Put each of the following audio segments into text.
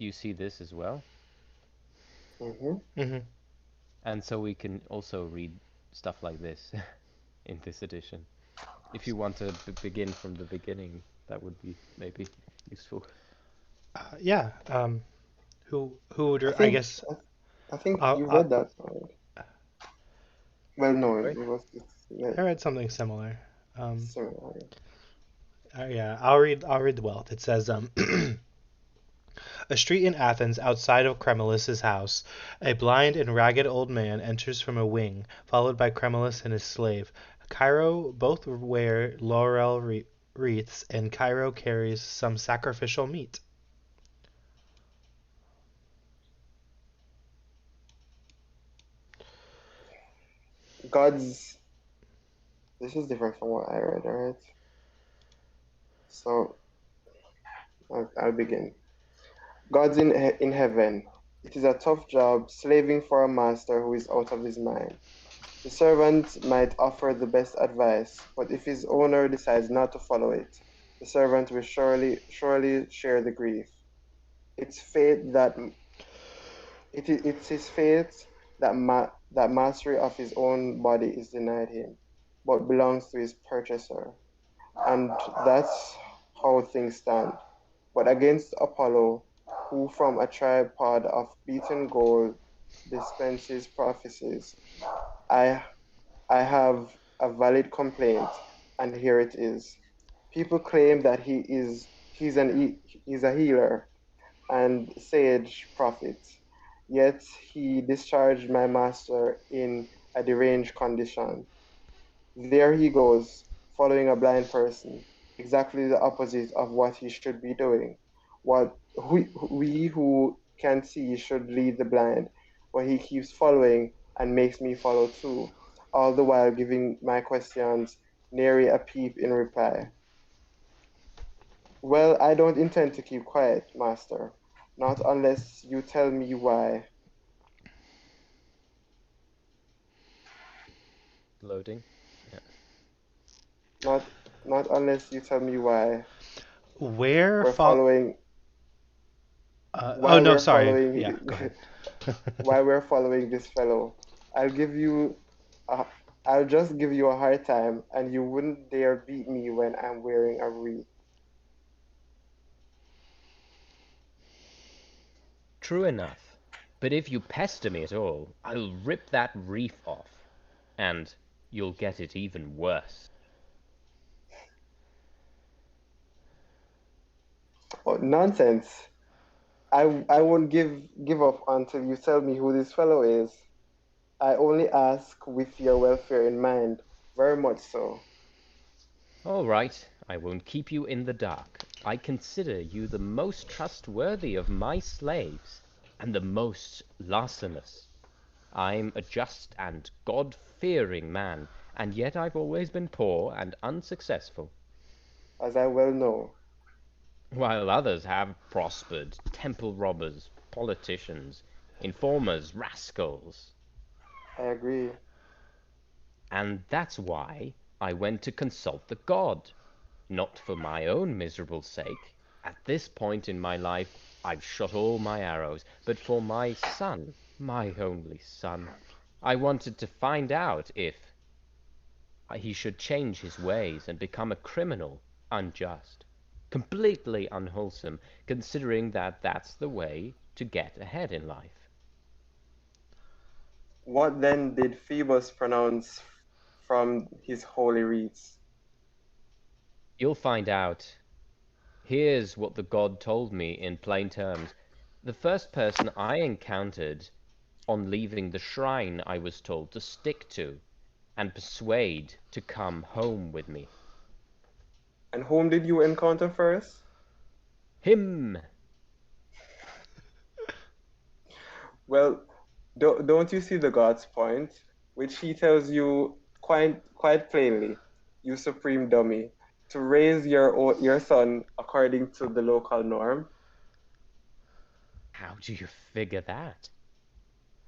you see this as well, Mm-hmm. Hmm. and so we can also read stuff like this in this edition. If you want to begin from the beginning, that would be maybe useful. Yeah. Who would I I think guess I think I'll, you I'll, read that already. Well, no, Sorry? it was it's I read something similar. Um, similar. yeah, I'll read the wealth. It says, a street in Athens outside of Cremelus's house, a blind and ragged old man enters from a wing, followed by Cremulus and his slave. Cairo both wear laurel wreaths, and Cairo carries some sacrificial meat. God's. This is different from what I read. All right, so I'll begin. God's in heaven. It is a tough job slaving for a master who is out of his mind. The servant might offer the best advice, but if his owner decides not to follow it, the servant will surely share the grief. It's fate that it's his fate that that mastery of his own body is denied him, but belongs to his purchaser, and that's how things stand. But against Apollo, who from a tripod of beaten gold dispenses prophecies, I I have a valid complaint, and here it is. People claim that he's a healer and sage prophet, yet he discharged my master in a deranged condition. There he goes, following a blind person, exactly the opposite of what he should be doing. What we who can see should lead the blind, but he keeps following and makes me follow too, all the while giving my questions nary a peep in reply. Well, I don't intend to keep quiet, master, not unless you tell me why. Loading. Yeah. Not not unless you tell me why Where we're fall? following Oh why no, we're sorry. Yeah, go following ahead. why we're following this fellow. I'll give you a, I'll just give you a hard time and you wouldn't dare beat me when I'm wearing a wreath. True enough. But if you pester me at all, I'll rip that reef off, and you'll get it even worse. Oh, nonsense. I won't give up until you tell me who this fellow is. I only ask with your welfare in mind, very much so. All right, I won't keep you in the dark. I consider you the most trustworthy of my slaves, and the most larcenous. I'm a just and God-fearing man, and yet I've always been poor and unsuccessful, As I well know. while others have prospered, temple robbers, politicians, informers, rascals. I agree. And that's why I went to consult the god, not for my own miserable sake. At this point in my life, I've shot all my arrows, but for my son, my only son. I wanted to find out if he should change his ways and become a criminal, unjust, completely unwholesome, considering that that's the way to get ahead in life. What then did Phoebus pronounce from his holy wreaths? You'll find out. Here's what the god told me in plain terms. The first person I encountered on leaving the shrine, I was told to stick to and persuade to come home with me. And whom did you encounter first? Him! Well, don't you see the God's point, which he tells you quite plainly, you supreme dummy, to raise your son according to the local norm? How do you figure that?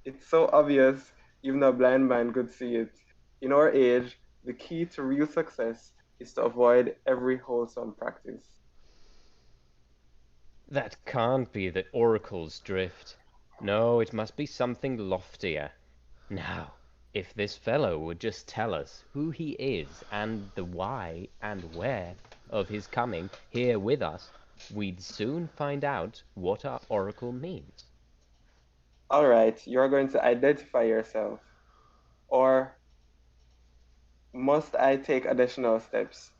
It's so obvious, even a blind man could see it. In our age, the key to real success is to avoid every wholesome practice. That can't be the oracle's drift. No, it must be something loftier. Now, if this fellow would just tell us who he is and the why and where of his coming here with us, we'd soon find out what our oracle means. All right, you're going to identify yourself. Or must I take additional steps?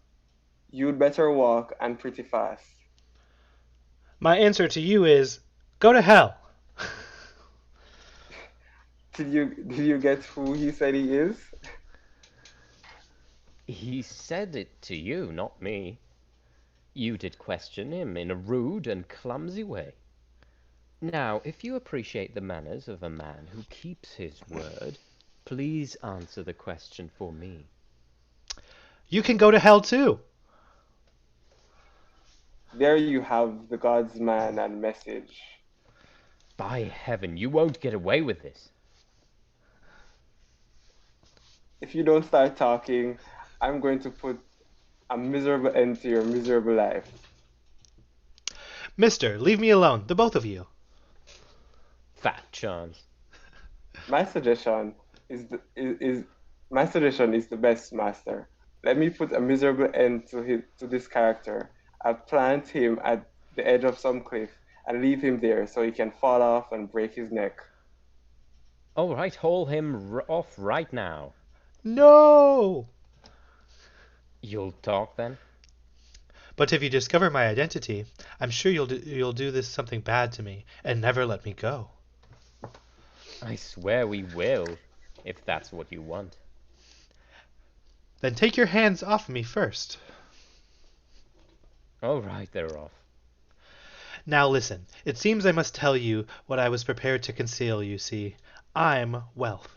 You'd better walk and pretty fast. My answer to you is, go to hell. Did you get who he said he is? He said it to you, not me. You did question him in a rude and clumsy way. Now, if you appreciate the manners of a man who keeps his word, please answer the question for me. You can go to hell too. There you have the God's man and message. By heaven, you won't get away with this. If you don't start talking, I'm going to put a miserable end to your miserable life. Mister, leave me alone, the both of you. Fat chance. My suggestion is the best, master. Let me put a miserable end to this character. I'll plant him at the edge of some cliff and leave him there so he can fall off and break his neck. All right, haul him off right now. No! You'll talk then? But if you discover my identity, I'm sure you'll do this something bad to me and never let me go. I swear we will, if that's what you want. Then take your hands off me first. All right, they're off. Now listen, it seems I must tell you what I was prepared to conceal, you see. I'm wealth.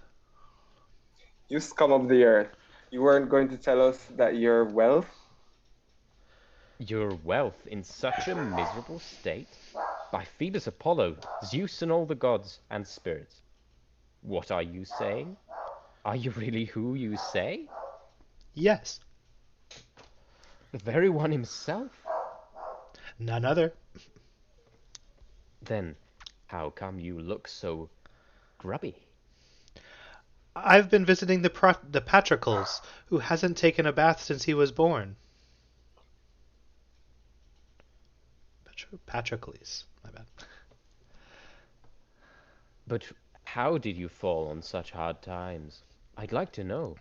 You scum of the earth. You weren't going to tell us that you're wealth? Your wealth in such a miserable state? By Phoebus Apollo, Zeus and all the gods and spirits. What are you saying? Are you really who you say? Yes. The very one himself? None other. Then how come you look so grubby? I've been visiting the Patroclus, who hasn't taken a bath since he was born. Patroclus, my bad. But how did you fall on such hard times? I'd like to know.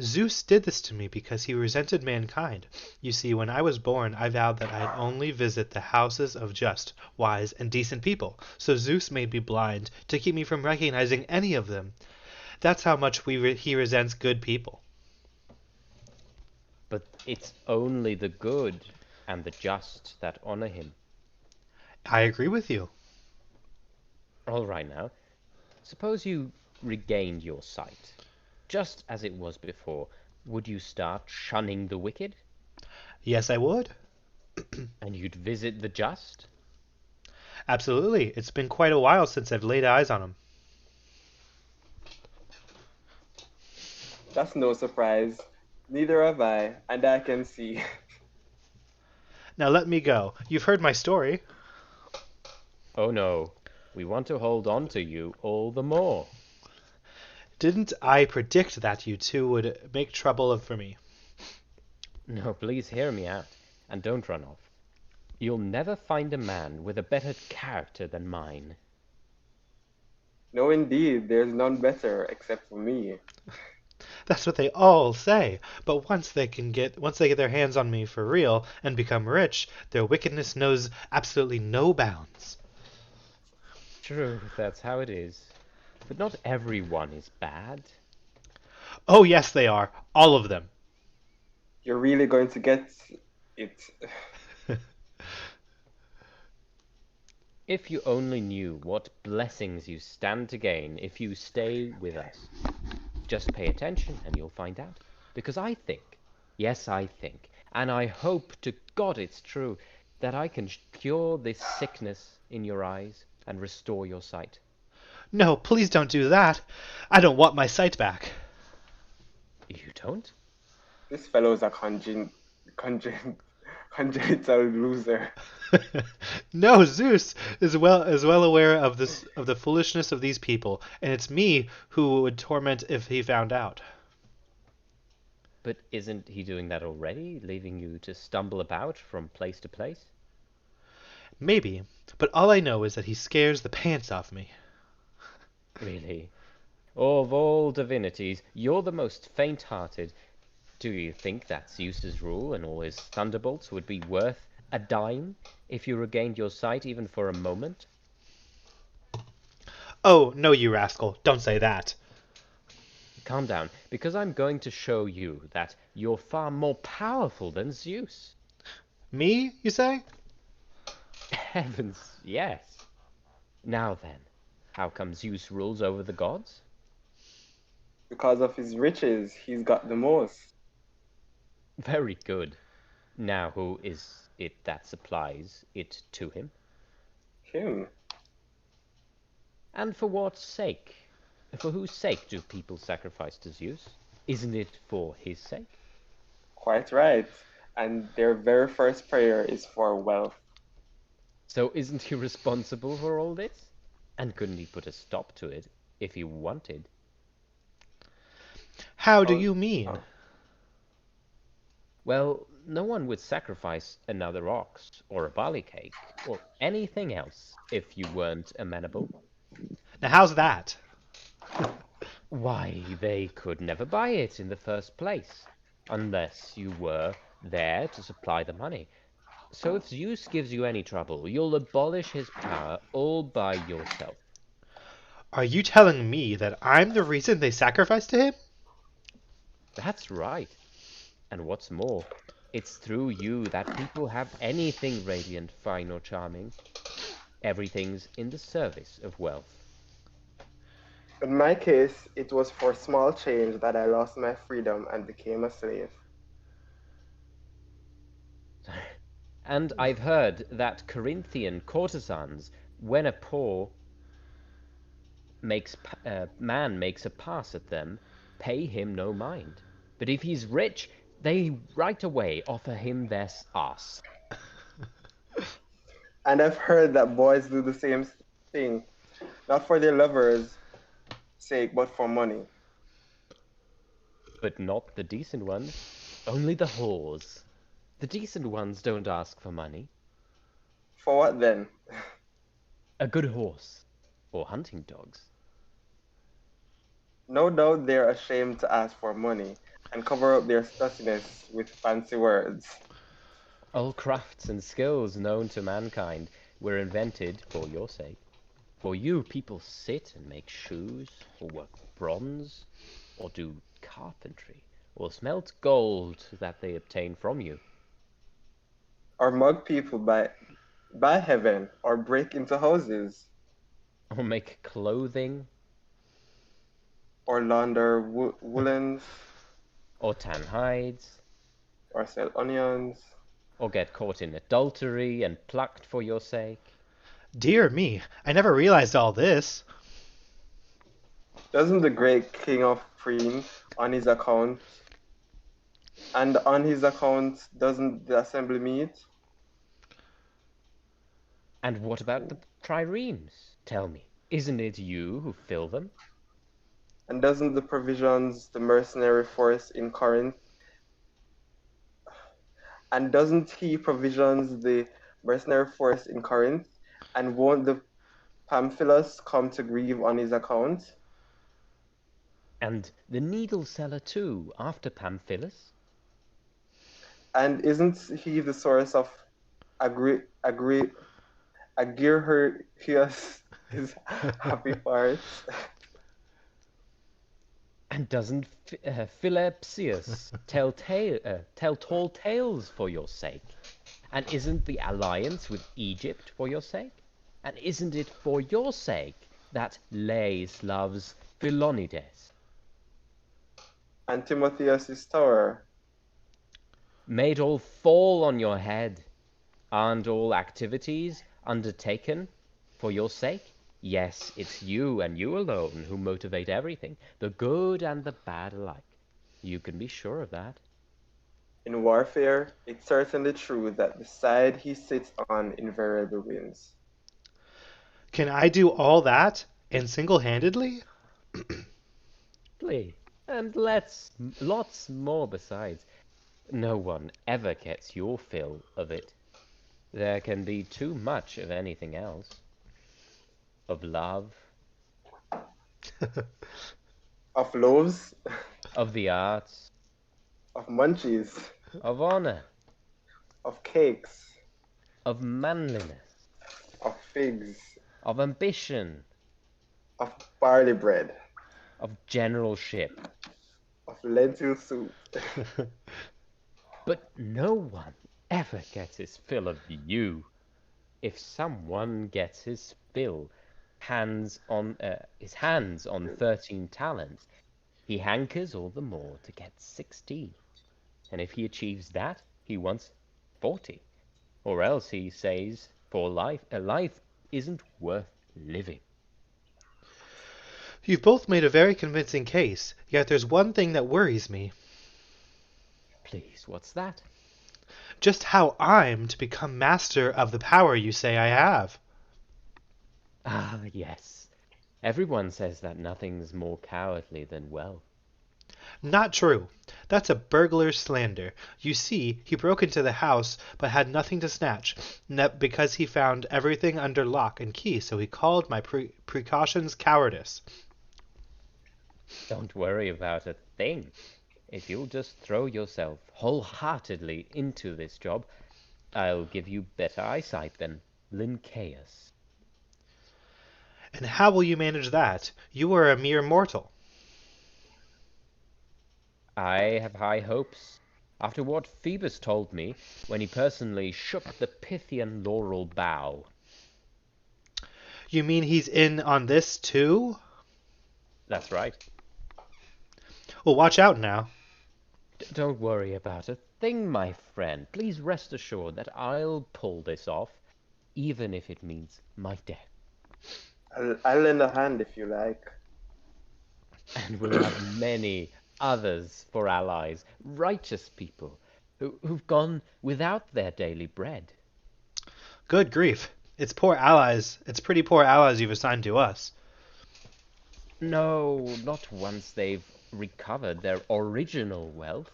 Zeus did this to me because he resented mankind. You see, when I was born, I vowed that I'd only visit the houses of just, wise, and decent people. So Zeus made me blind to keep me from recognizing any of them. That's how much he resents good people. But it's only the good and the just that honor him. I agree with you. All right now, suppose you regained your sight. Just as it was before, would you start shunning the wicked? Yes, I would. And you'd visit the just? Absolutely. It's been quite a while since I've laid eyes on him. That's no surprise. Neither have I, and I can see. Now let me go. You've heard my story. Oh no, we want to hold on to you all the more. Didn't I predict that you two would make trouble for me? No, please hear me out, and don't run off. You'll never find a man with a better character than mine. No, indeed, there's none better except for me. That's what they all say. But once they get their hands on me for real and become rich, their wickedness knows absolutely no bounds. True, that's how it is. But not everyone is bad. Oh, yes, they are. All of them. You're really going to get it. If you only knew what blessings you stand to gain if you stay with us. Just pay attention and you'll find out. Because I think, yes, I think, and I hope to God it's true, that I can cure this sickness in your eyes and restore your sight. No, please don't do that. I don't want my sight back. You don't? This fellow's a congenital loser. No, Zeus is well aware of the foolishness of these people, and it's me who would torment if he found out. But isn't he doing that already, leaving you to stumble about from place to place? Maybe, but all I know is that he scares the pants off me. Really? Of all divinities, you're the most faint-hearted. Do you think that Zeus's rule and all his thunderbolts would be worth a dime if you regained your sight even for a moment? Oh, no, you rascal, don't say that. Calm down, because I'm going to show you that you're far more powerful than Zeus. Me, you say? Heavens, yes. Now then, how come Zeus rules over the gods? Because of his riches, he's got the most. Very good. Now who is it that supplies it to him? Him. And for what sake? For whose sake do people sacrifice to Zeus? Isn't it for his sake? Quite right. And their very first prayer is for wealth. So isn't he responsible for all this? And couldn't he put a stop to it if he wanted? How do Oh, you mean? oh. Well, no one would sacrifice another ox or a barley cake or anything else if you weren't amenable. Now, how's that? Why, they could never buy it in the first place, unless you were there to supply the money. So if Zeus gives you any trouble, you'll abolish his power all by yourself. Are you telling me that I'm the reason they sacrifice to him? That's right. And what's more, it's through you that people have anything radiant, fine, or charming. Everything's in the service of wealth. In my case, it was for small change that I lost my freedom and became a slave. And I've heard that Corinthian courtesans, when a poor man makes a pass at them, pay him no mind. But if he's rich, they right away offer him their ass. And I've heard that boys do the same thing, not for their lovers' sake, but for money. But not the decent ones, only the whores. The decent ones don't ask for money. For what then? A good horse, or hunting dogs. No doubt they're ashamed to ask for money and cover up their stuffiness with fancy words. All crafts and skills known to mankind were invented for your sake. For you, people sit and make shoes, or work bronze, or do carpentry, or smelt gold that they obtain from you. Or mug people by heaven, or break into houses, Or make clothing, or launder woolens, or tan hides, or sell onions. or get caught in adultery and plucked for your sake. Dear me, I never realized all this. Doesn't the great king of Preen on his account, and on his account, doesn't the assembly meet? And what about the triremes? Tell me, isn't it you who fill them? And doesn't the provisions the mercenary force in Corinth? And doesn't he provisions the mercenary force in Corinth? And won't the Pamphilus come to grieve on his account? And the needle seller too, after Pamphilus? And isn't he the source of Agrius his happy parts? And doesn't Philippius tell tall tales for your sake? And isn't the alliance with Egypt for your sake? And isn't it for your sake that Lais loves Philonides? And Timotheus' tower. May it all fall on your head. Aren't all activities undertaken for your sake? Yes, it's you and you alone who motivate everything, the good and the bad alike. You can be sure of that. In warfare, it's certainly true that the side he sits on invariably wins. Can I do all that and single-handedly? Play. And lots more besides. No one ever gets your fill of it. There can be too much of anything else. Of love, Of loaves, of the arts, of munchies, of honor, of cakes, of manliness, of figs, of ambition, of barley bread, of generalship. of lentil soup. But no one ever gets his fill of you. If someone gets his fill, his hands on 13 talents, he hankers all the more to get 16. And if he achieves that, he wants 40. Or else he says, for a life isn't worth living. You've both made a very convincing case, yet there's one thing that worries me. Please, what's that? Just how I'm to become master of the power you say I have. Ah, yes. Everyone says that nothing's more cowardly than wealth. Not true. That's a burglar's slander. You see, he broke into the house but had nothing to snatch, because he found everything under lock and key, so he called my precautions cowardice. Don't worry about a thing. If you'll just throw yourself wholeheartedly into this job, I'll give you better eyesight than Lincaeus. And how will you manage that? You are a mere mortal. I have high hopes. After what Phoebus told me when he personally shook the Pythian laurel bough. You mean he's in on this too? That's right. Well, watch out now. Don't worry about a thing, my friend. Please rest assured that I'll pull this off, even if it means my death. I'll lend a hand if you like. And we'll have many others for allies, righteous people who've gone without their daily bread. Good grief. It's poor allies. It's pretty poor allies you've assigned to us. No, not once they've recovered their original wealth.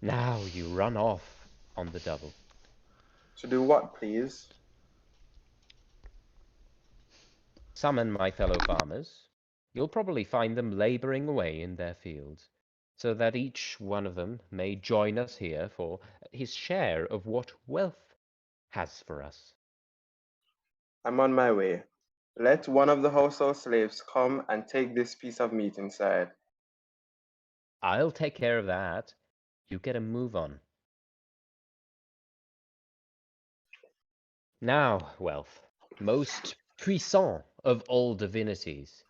Now you run off on the double. To do what, please? Summon my fellow farmers. You'll probably find them laboring away in their fields, so that each one of them may join us here for his share of what wealth has for us. I'm on my way. Let one of the household slaves come and take this piece of meat inside. I'll take care of that. You get a move on. Now, wealth, most puissant of all divinities,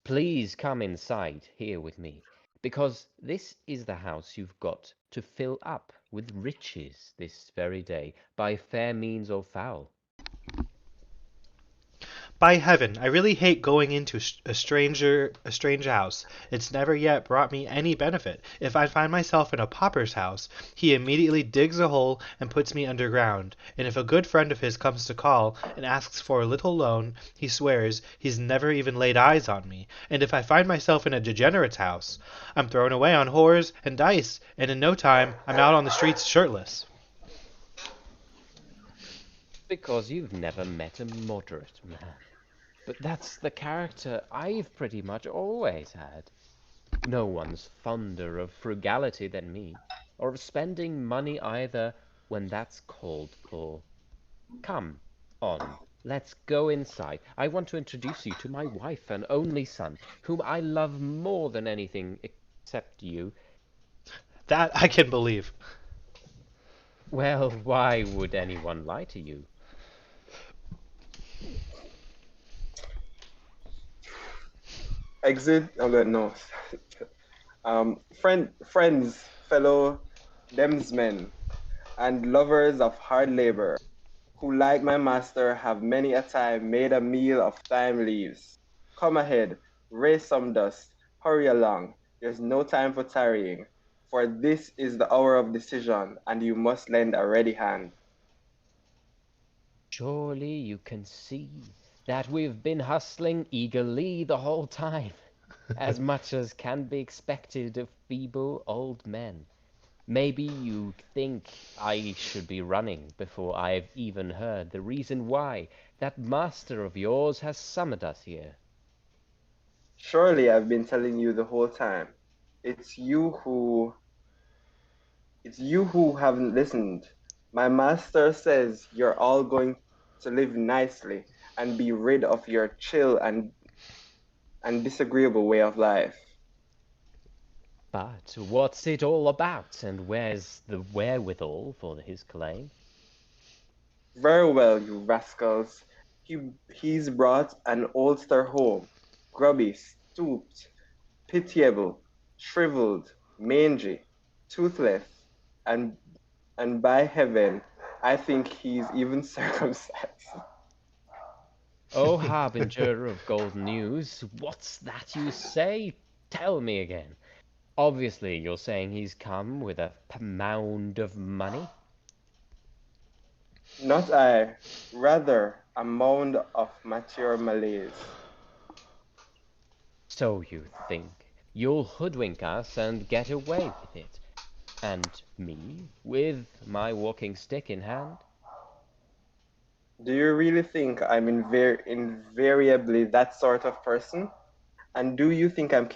please come inside here with me, because this is the house you've got to fill up with riches this very day, by fair means or foul. By heaven, I really hate going into a strange house. It's never yet brought me any benefit. If I find myself in a pauper's house, he immediately digs a hole and puts me underground. And if a good friend of his comes to call and asks for a little loan, he swears he's never even laid eyes on me. And if I find myself in a degenerate's house, I'm thrown away on whores and dice, and in no time I'm out on the streets shirtless. Because you've never met a moderate man. But that's the character I've pretty much always had. No one's fonder of frugality than me, or of spending money either when that's called for. Come on, let's go inside. I want to introduce you to my wife and only son, whom I love more than anything except you. That I can believe. Well, why would anyone lie to you? Exit. Oh, God, no. Friends, fellow demsmen, and lovers of hard labor, who, like my master, have many a time made a meal of thyme leaves. Come ahead, raise some dust, hurry along. There's no time for tarrying. for this is the hour of decision, and you must lend a ready hand. Surely you can see that we've been hustling eagerly the whole time, as much as can be expected of feeble old men. Maybe you think I should be running before I've even heard the reason why that master of yours has summoned us here. Surely I've been telling you the whole time. It's you who haven't listened. My master says you're all going to live nicely and be rid of your chill and disagreeable way of life. But what's it all about, and where's the wherewithal for his claim? Very well, you rascals. He's brought an oldster home, grubby, stooped, pitiable, shriveled, mangy, toothless, and and by heaven, I think he's even circumcised. O harbinger of golden news, what's that you say? Tell me again. Obviously, you're saying he's come with a mound of money? Not I, rather a mound of mature malaise. So you think you'll hoodwink us and get away with it? And me, with my walking stick in hand? Do you really think I'm invariably that sort of person? And do you think I'm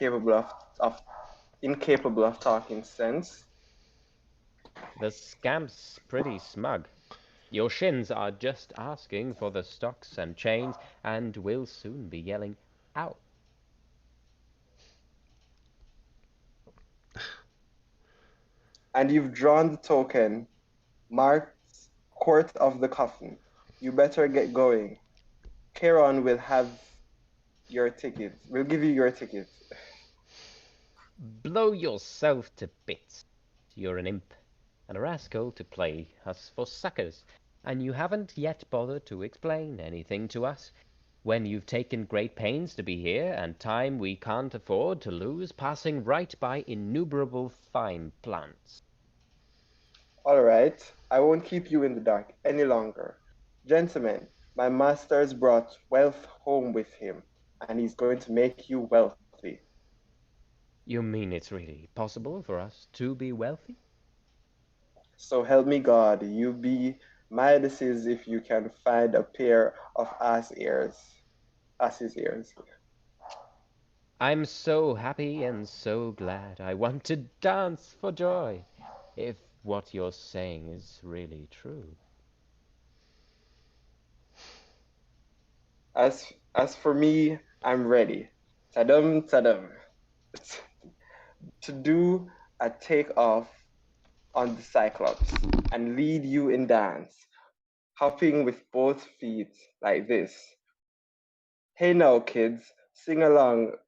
incapable of talking sense? The scamp's pretty smug. Your shins are just asking for the stocks and chains, and will soon be yelling, out. And you've drawn the token marked Court of the Coffin. You better get going. Charon will have your ticket. We'll give you your ticket. Blow yourself to bits. You're an imp, and a rascal to play us for suckers, and you haven't yet bothered to explain anything to us, when you've taken great pains to be here, and time we can't afford to lose passing right by innumerable fine plants. All right, I won't keep you in the dark any longer. Gentlemen, my master's brought wealth home with him, and he's going to make you wealthy. You mean it's really possible for us to be wealthy? So help me God, you be Midases if you can find a pair of ass's ears. I'm so happy and so glad I want to dance for joy, if what you're saying is really true. As for me, I'm ready. Tadam tadam. To do a takeoff on the Cyclops and lead you in dance, hopping with both feet like this. Hey now, kids, sing out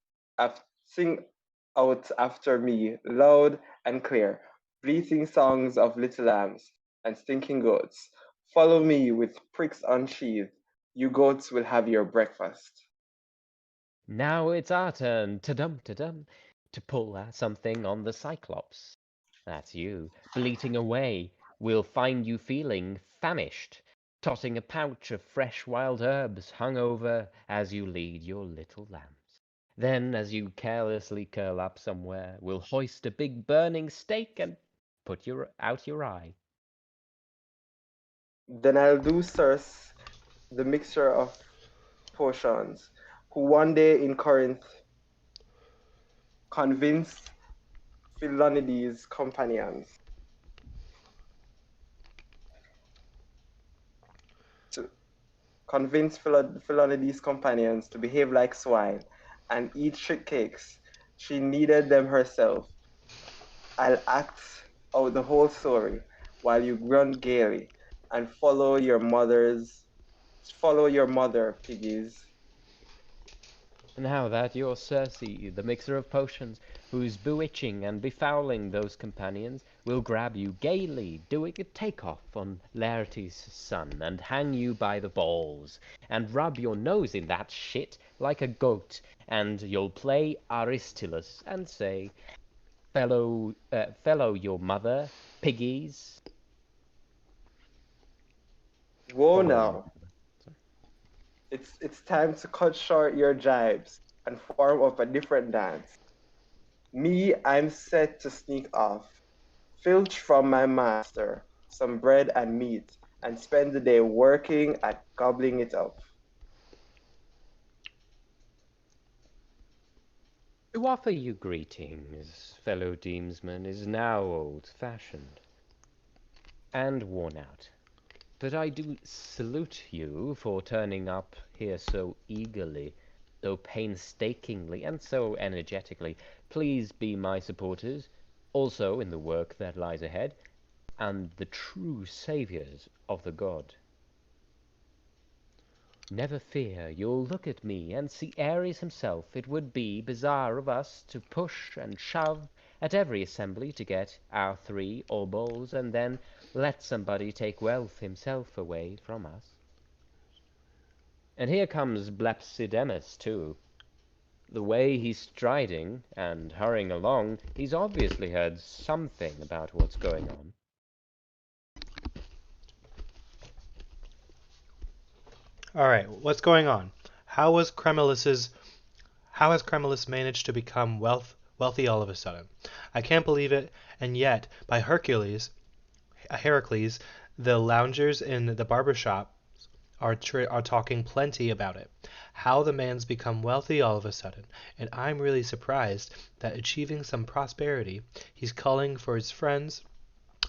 after me, loud and clear, bleating songs of little lambs and stinking goats. Follow me with pricks unsheathed. You goats will have your breakfast. Now it's our turn, ta-dum, to pull something on the Cyclops. That's you, bleating away. We'll find you feeling famished, tossing a pouch of fresh wild herbs hung over as you lead your little lambs. Then, as you carelessly curl up somewhere, we'll hoist a big burning stake and put out your eye. Then I'll do Circe, the mixture of potions, who one day in Corinth convinced Philonides' companions to Philonides' companions to behave like swine and eat shit cakes. She needed them herself. I'll act out the whole story while you grunt gaily and follow your mother, piggies. Now that you're Circe, the mixer of potions, who's bewitching and befouling those companions, will grab you gaily, doing a take-off on Laertes' son, and hang you by the balls, and rub your nose in that shit like a goat, and you'll play Aristillus and say, fellow your mother, piggies. Whoa Follow your now. mother. Sorry. It's time to cut short your jibes and form up a different dance. Me, I'm set to sneak off, filch from my master some bread and meat, and spend the day working at gobbling it up. To offer you greetings, fellow demesman, is now old-fashioned and worn out. But I do salute you for turning up here so eagerly, so painstakingly, and so energetically. Please be my supporters, also in the work that lies ahead, and the true saviors of the god. Never fear, you'll look at me and see Ares himself. It would be bizarre of us to push and shove at every assembly to get our 3 obols and then let somebody take wealth himself away from us. And here comes Blepsydemus, too. The way he's striding and hurrying along, he's obviously heard something about what's going on. All right, what's going on? How has Cremulus managed to become wealthy all of a sudden? I can't believe it, and yet, by Hercules, the loungers in the barber shop are talking plenty about it. How the man's become wealthy all of a sudden, and I'm really surprised that achieving some prosperity, he's calling for his friends.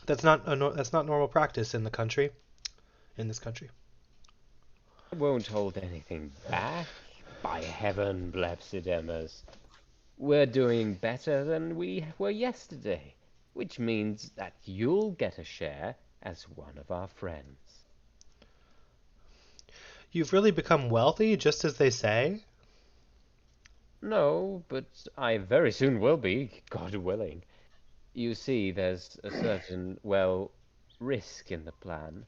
That's not normal practice in this country. I won't hold anything back. By heaven, Blepsydemus. We're doing better than we were yesterday, which means that you'll get a share as one of our friends. You've really become wealthy, just as they say? No, but I very soon will be, God willing. You see, there's a certain, well, risk in the plan.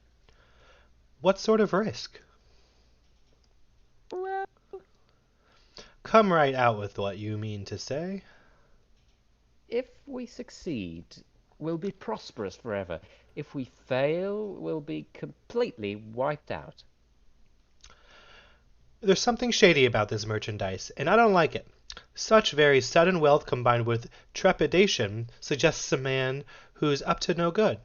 What sort of risk? Well, Come right out with what you mean to say. if we succeed, we'll be prosperous forever. If we fail, we'll be completely wiped out. There's something shady about this merchandise, and I don't like it. Such very sudden wealth combined with trepidation suggests a man who's up to no good.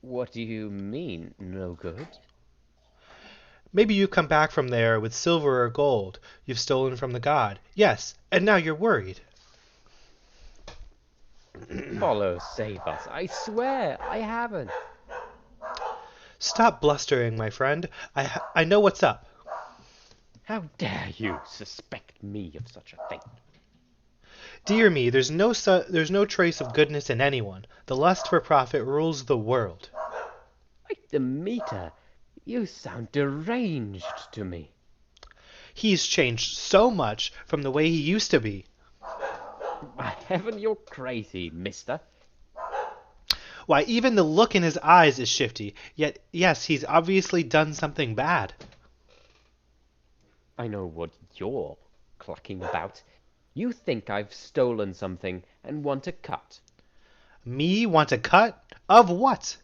What do you mean, no good? Maybe you come back from there with silver or gold you've stolen from the god. Yes, and now you're worried. Apollo save us. I swear, I haven't. Stop blustering, my friend. I know what's up. How dare you suspect me of such a thing? Dear me, there's no trace of goodness in anyone. The lust for profit rules the world. Wait, Demeter, you sound deranged to me. He's changed so much from the way he used to be. By heaven, you're crazy, mister. Why, even the look in his eyes is shifty. Yet, yes, he's obviously done something bad. I know what you're clucking about. You think I've stolen something and want a cut. Me want a cut? Of what?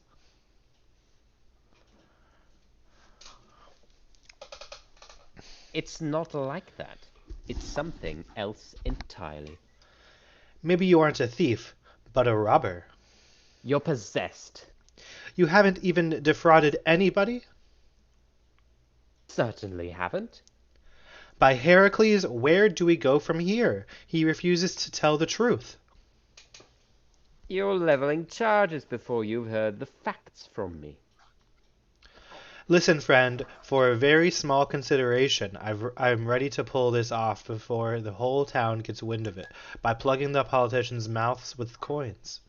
It's not like that. It's something else entirely. Maybe you aren't a thief, but a robber. You're possessed. You haven't even defrauded anybody? Certainly haven't. By Heracles, where do we go from here? He refuses to tell the truth. You're leveling charges before you've heard the facts from me. Listen, friend, for a very small consideration, I'm ready to pull this off before the whole town gets wind of it, by plugging the politicians' mouths with coins.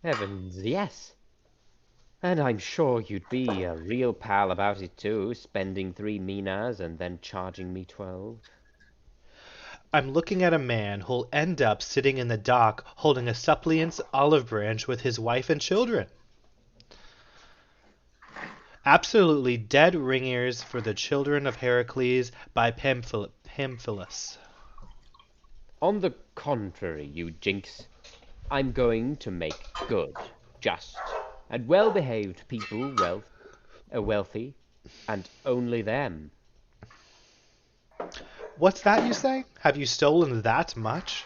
Heavens, yes. And I'm sure you'd be a real pal about it too, spending 3 minas and then charging me 12. I'm looking at a man who'll end up sitting in the dock holding a suppliant's olive branch with his wife and children. Absolutely dead ringers for the children of Heracles by Pamphilus. On the contrary, you jinx, I'm going to make good, just, and well-behaved people wealthy, and only them. What's that you say? Have you stolen that much?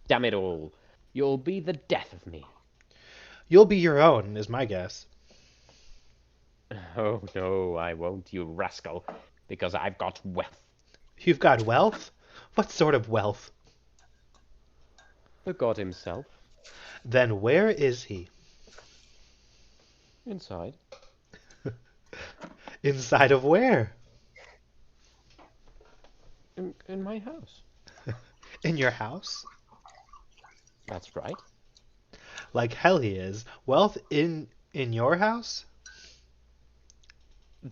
Damn it all, you'll be the death of me. You'll be your own, is my guess. Oh no, I won't, you rascal, because I've got wealth. You've got wealth? What sort of wealth? The god himself, Then where is he? inside. Inside of where? In my house. In your house? That's right. Like hell he is. Wealth in your house?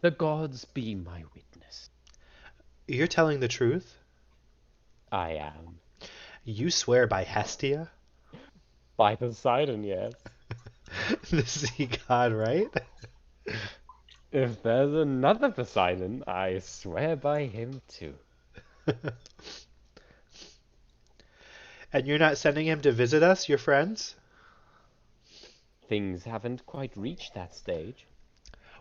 The gods be my witness. You're telling the truth? I am. You swear by Hestia? By Poseidon, yes. The sea god, right? If there's another Poseidon, I swear by him too. And you're not sending him to visit us, your friends? Things haven't quite reached that stage.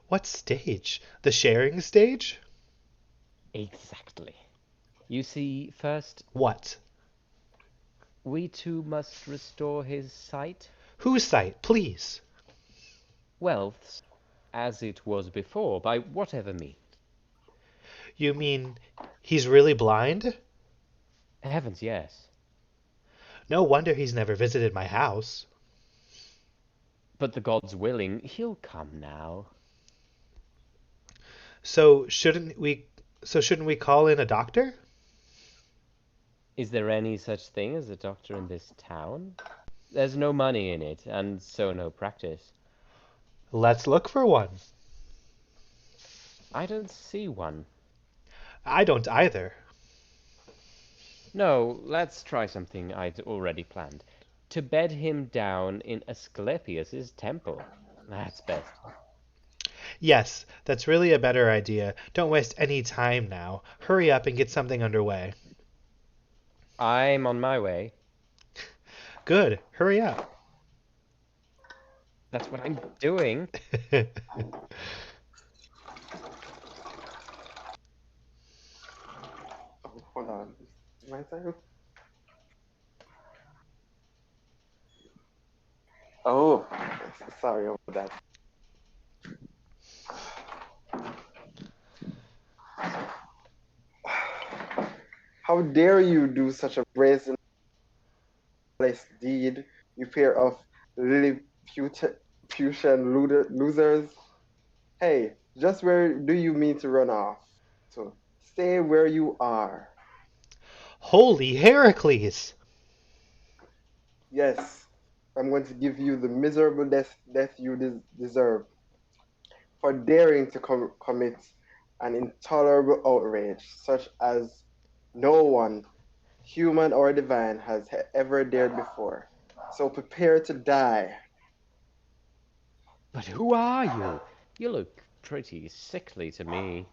What stage? The sharing stage? Exactly. You see, first, What? we two must restore his sight. Whose sight, please? Wealth's, as it was before, by whatever means. You mean he's really blind? Heavens, yes. No wonder he's never visited my house. But the gods willing, he'll come now. So shouldn't we call in a doctor? Is there any such thing as a doctor in this town? There's no money in it, and so no practice. Let's look for one. I don't see one. I don't either. No, let's try something I'd already planned. To bed him down in Asclepius's temple. That's best. Yes, that's really a better idea. Don't waste any time now. Hurry up and get something underway. I'm on my way. Good. Hurry up. That's what I'm doing. Oh, hold on. My time? Oh, sorry about that. How dare you do such a brazen deed, you pair of Lilliputian losers? Hey, just where do you mean to run off? So stay where you are. Holy Heracles! Yes, I'm going to give you the miserable death you deserve for daring to commit an intolerable outrage such as no one, human or divine, has ever dared before. So prepare to die. But who are you? You look pretty sickly to me.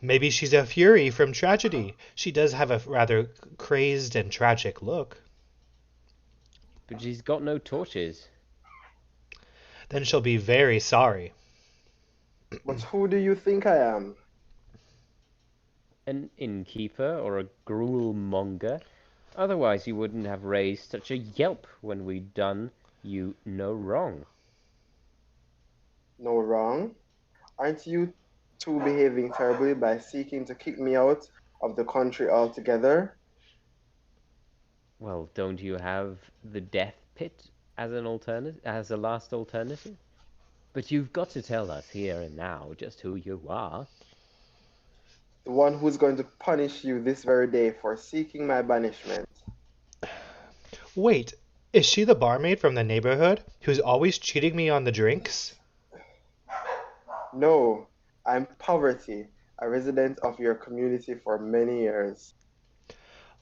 Maybe she's a fury from tragedy. She does have a rather crazed and tragic look. But she's got no torches. Then she'll be very sorry. But who do you think I am? An innkeeper or a gruel monger? Otherwise you wouldn't have raised such a yelp when we'd done you no wrong. No wrong? Aren't you two behaving terribly by seeking to kick me out of the country altogether? Well, don't you have the death pit as as a last alternative? But you've got to tell us here and now just who you are. The one who's going to punish you this very day for seeking my banishment. Wait, is she the barmaid from the neighborhood who's always cheating me on the drinks? No, I'm Poverty, a resident of your community for many years.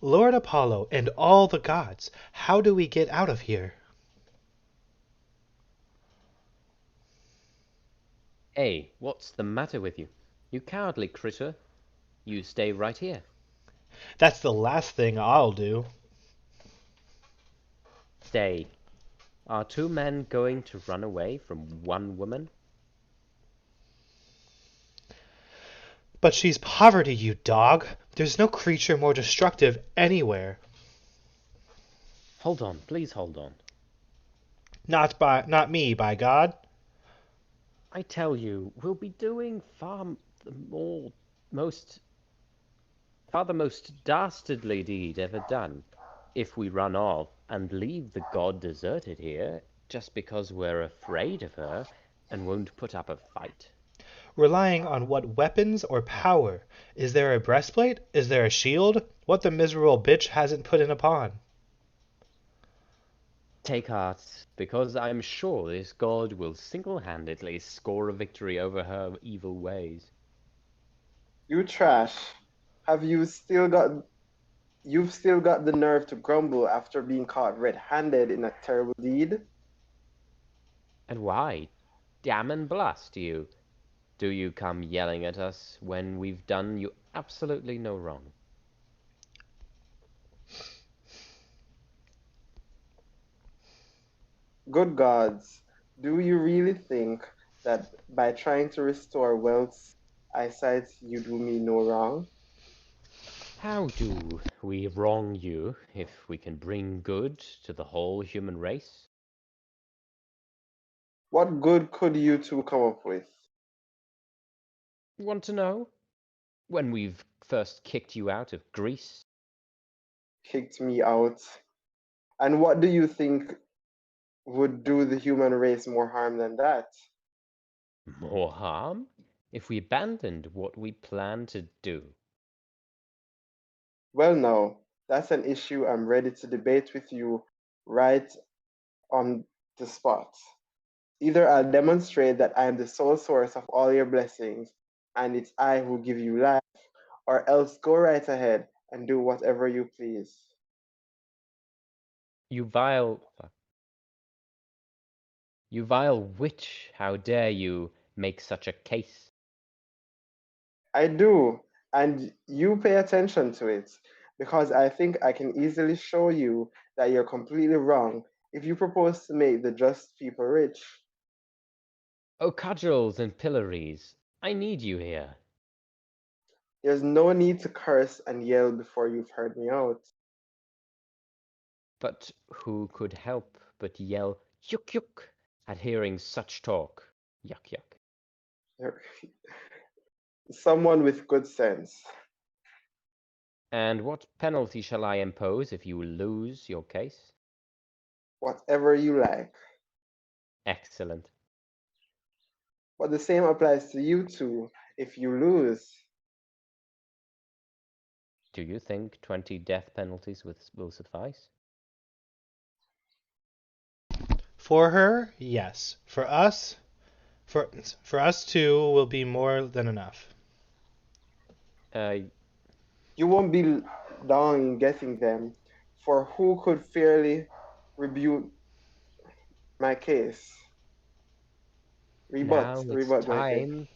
Lord Apollo and all the gods, how do we get out of here? Hey, what's the matter with you? You cowardly critter. You stay right here. That's the last thing I'll do. Stay. Are two men going to run away from one woman? But she's poverty, you dog. There's no creature more destructive anywhere. Hold on, please hold on. Not me, by God. I tell you, we'll be doing the most dastardly deed ever done if we run off and leave the god deserted here just because we're afraid of her and won't put up a fight. Relying on what weapons or power? Is there a breastplate? Is there a shield? What the miserable bitch hasn't put in a pawn? Take heart, because I'm sure this god will single-handedly score a victory over her evil ways. You trash. Have you still got You've still got the nerve to grumble after being caught red-handed in a terrible deed? And why? Damn and blast you! Do you come yelling at us when we've done you absolutely no wrong? Good gods, do you really think that by trying to restore Welt's eyesight you do me no wrong? How do we wrong you if we can bring good to the whole human race? What good could you two come up with? Want to know? When we've first kicked you out of Greece? Kicked me out. And what do you think would do the human race more harm than that? More harm? If we abandoned what we planned to do. Well, now, that's an issue I'm ready to debate with you right on the spot. Either I'll demonstrate that I am the sole source of all your blessings and it's I who give you life, or else go right ahead and do whatever you please. You vile... You vile witch, how dare you make such a case? I do, and you pay attention to it, because I think I can easily show you that you're completely wrong if you propose to make the just people rich. Oh, cudgels and pillories, I need you here. There's no need to curse and yell before you've heard me out. But who could help but yell yuk yuk at hearing such talk? Yuck yuck. Someone with good sense. And what penalty shall I impose if you lose your case? Whatever you like. Excellent. But the same applies to you two if you lose. Do you think 20 death penalties will suffice? For her, yes. For us two will be more than enough. You won't be long in getting them, for who could fairly rebuke my case? Now it's Rebut my case. time.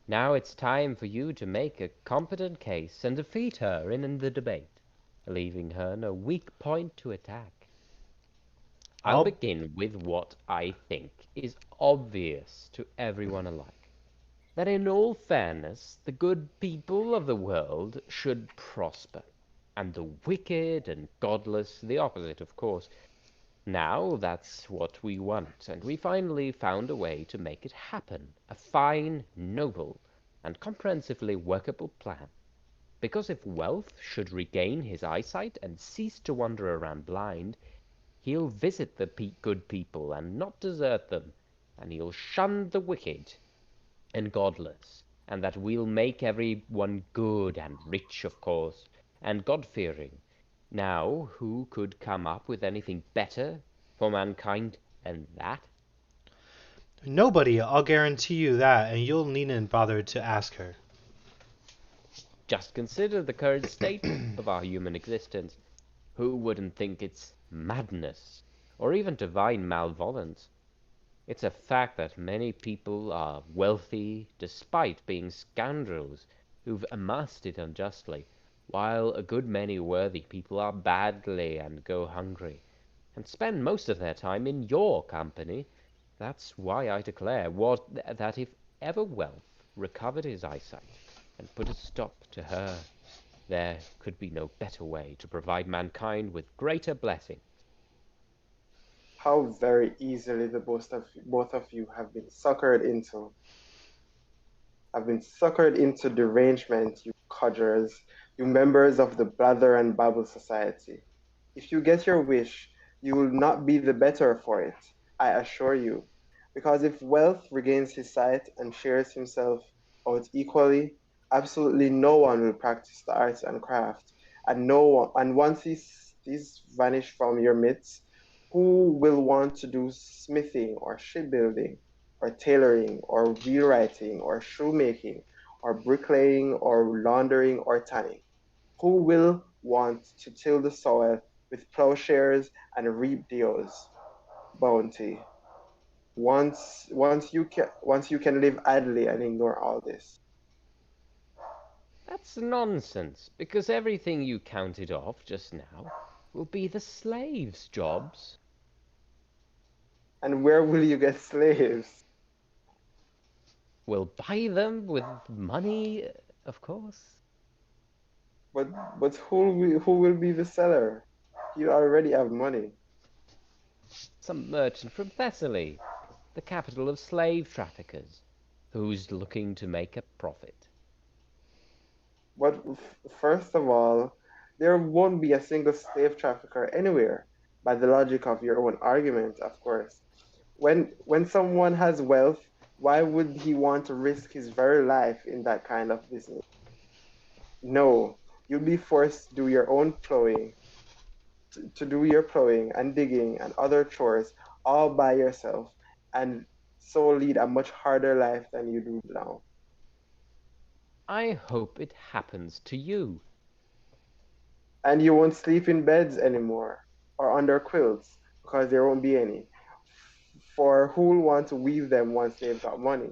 Now it's time for you to make a competent case and defeat her in the debate, leaving her no weak point to attack. I'll I'll begin with what I think is obvious to everyone alike. That in all fairness, the good people of the world should prosper, and the wicked and godless the opposite, of course. Now that's what we want, and we finally found a way to make it happen. A fine, noble, and comprehensively workable plan. Because if Wealth should regain his eyesight and cease to wander around blind, he'll visit the good people and not desert them, and he'll shun the wicked and godless, and that we'll make everyone good and rich, of course, and God-fearing. Now, who could come up with anything better for mankind than that? Nobody, I'll guarantee you that, and you'll needn't bother to ask her. Just consider the current state of our human existence. Who wouldn't think it's madness, or even divine malevolence? It's a fact that many people are wealthy despite being scoundrels who've amassed it unjustly, while a good many worthy people are badly and go hungry, and spend most of their time in your company. That's why I declare that if ever wealth recovered his eyesight and put a stop to her, there could be no better way to provide mankind with greater blessings. How very easily the both of you have been suckered into derangement, you codgers, you members of the Blather and Babble Society. If you get your wish, you will not be the better for it, I assure you. Because if wealth regains his sight and shares himself out equally, absolutely no one will practice the arts and craft, and no one, and once these vanish from your midst, who will want to do smithing or shipbuilding or tailoring or wheelwrighting or shoemaking or bricklaying or laundering or tanning? Who will want to till the soil with plowshares and reap the bounty? Once you can live idly and ignore all this. That's nonsense, because everything you counted off just now will be the slaves' jobs. And where will you get slaves? We'll buy them with money, of course. But who will be the seller? You already have money. Some merchant from Thessaly, the capital of slave traffickers, who's looking to make a profit. But first of all, there won't be a single slave trafficker anywhere, by the logic of your own argument, of course. When someone has wealth, why would he want to risk his very life in that kind of business? No, you'll be forced to do your own plowing, to do your plowing and digging and other chores all by yourself, and so lead a much harder life than you do now. I hope it happens to you. And you won't sleep in beds anymore or under quilts because there won't be any. For who will want to weave them once they've got money?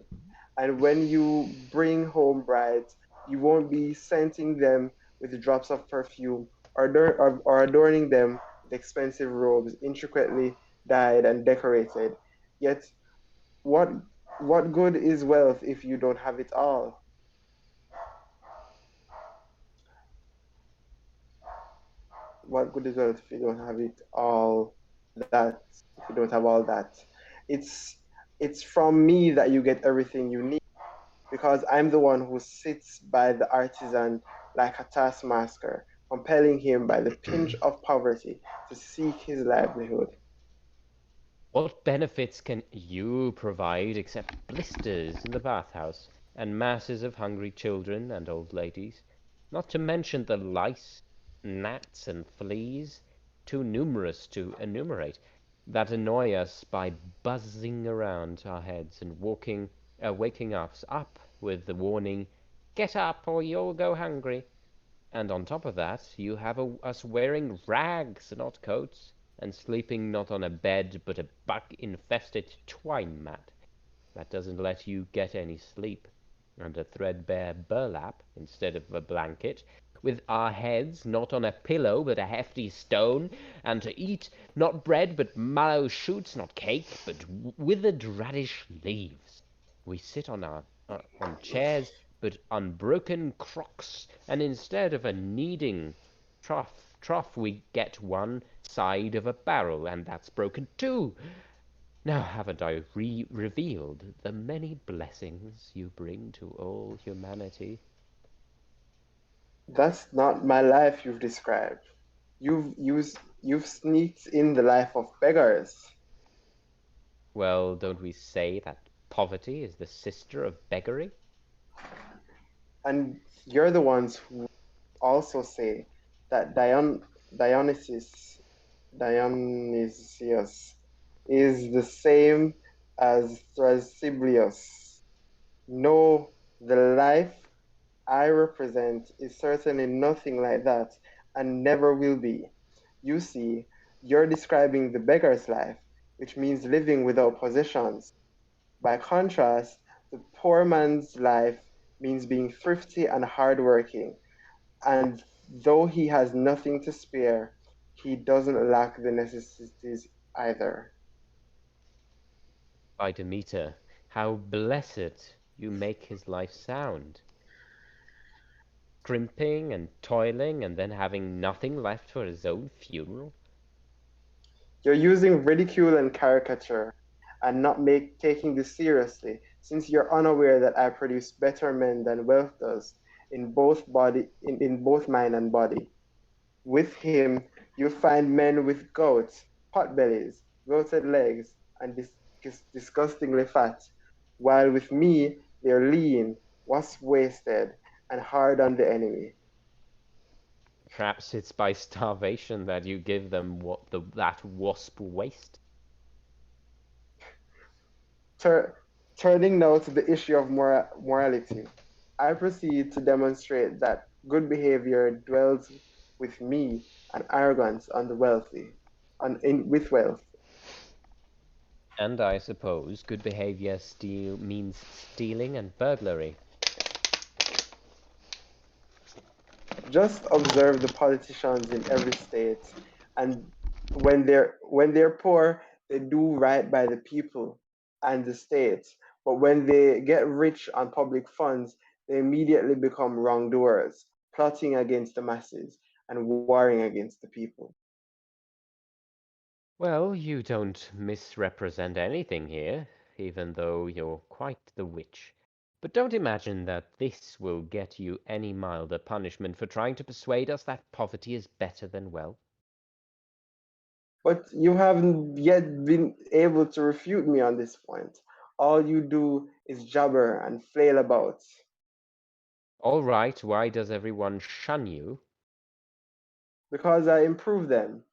And when you bring home brides, you won't be scenting them with drops of perfume or adorning them with expensive robes intricately dyed and decorated. Yet, what what good is wealth if you don't have it all? What good is wealth if you don't have it all? That if you don't have all that, it's it's from me that you get everything you need because I'm the one who sits by the artisan like a taskmaster, compelling him by the pinch of poverty to seek his livelihood. What benefits can you provide except blisters in the bathhouse and masses of hungry children and old ladies? Not to mention the lice, gnats, and fleas, too numerous to enumerate, that annoy us by buzzing around our heads and waking us up with the warning, "Get up or you'll go hungry." And on top of that, you have us wearing rags, not coats, and sleeping not on a bed but a bug-infested twine mat that doesn't let you get any sleep, and a threadbare burlap instead of a blanket, with our heads not on a pillow but a hefty stone, and to eat not bread but mallow shoots, not cake but withered radish leaves. We sit on chairs but unbroken crocks, and instead of a kneading trough we get one side of a barrel, and that's broken too. Now haven't I revealed the many blessings you bring to all humanity? That's not my life you've described. You've sneaked in the life of beggars. Well, don't we say that poverty is the sister of beggary? And you're the ones who also say that Dionysus Dionysius is the same as Thrasybulus. No, the life I represent is certainly nothing like that and never will be. You see, you're describing the beggar's life, which means living without possessions. By contrast, the poor man's life means being thrifty and hardworking, and though he has nothing to spare, he doesn't lack the necessities either. By Demeter, how blessed you make his life sound. Scrimping and toiling and then having nothing left for his own funeral. You're using ridicule and caricature and not taking this seriously, since you're unaware that I produce better men than wealth does in both mind and body. With him, you find men with gout, pot bellies, wilted legs, and disgustingly fat, while with me, they're lean, wasp-waisted, and hard on the enemy. Perhaps it's by starvation that you give them that wasp waist. Tur- Turning now to the issue of morality, I proceed to demonstrate that good behavior dwells with me and arrogance on the wealthy, with wealth. And I suppose good behavior means stealing and burglary. Just observe the politicians in every state, and when they're poor, they do right by the people and the state. But when they get rich on public funds, they immediately become wrongdoers, plotting against the masses and warring against the people. Well, you don't misrepresent anything here, even though you're quite the witch. But don't imagine that this will get you any milder punishment for trying to persuade us that poverty is better than wealth. But you haven't yet been able to refute me on this point. All you do is jabber and flail about. All right, why does everyone shun you? Because I improve them.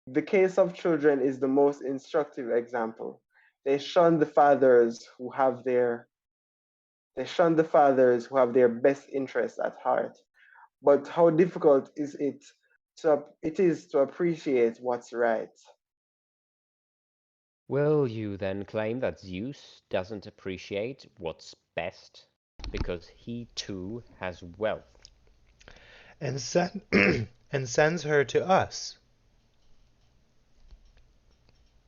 The case of children is the most instructive example. They shun the fathers who have their they shun the fathers who have their best interests at heart. But how difficult it is to appreciate what's right? Will you then claim that Zeus doesn't appreciate what's best because he too has wealth? And send and sends her to us.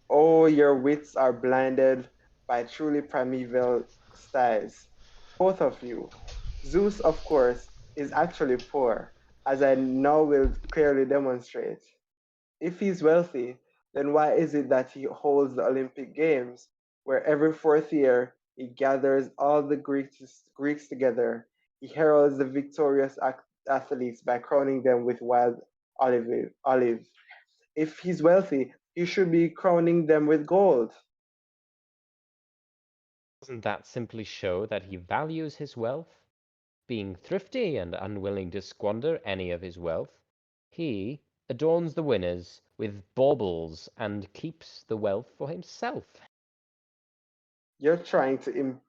Oh, your wits are blinded by truly primeval styles, both of you. Zeus, of course, is actually poor, as I now will clearly demonstrate. If he's wealthy, then why is it that he holds the Olympic Games, where every fourth year he gathers all the Greeks together? He heralds the victorious athletes by crowning them with wild olive. If he's wealthy, he should be crowning them with gold. Doesn't that simply show that he values his wealth? Being thrifty and unwilling to squander any of his wealth, he adorns the winners with baubles and keeps the wealth for himself. You're trying to him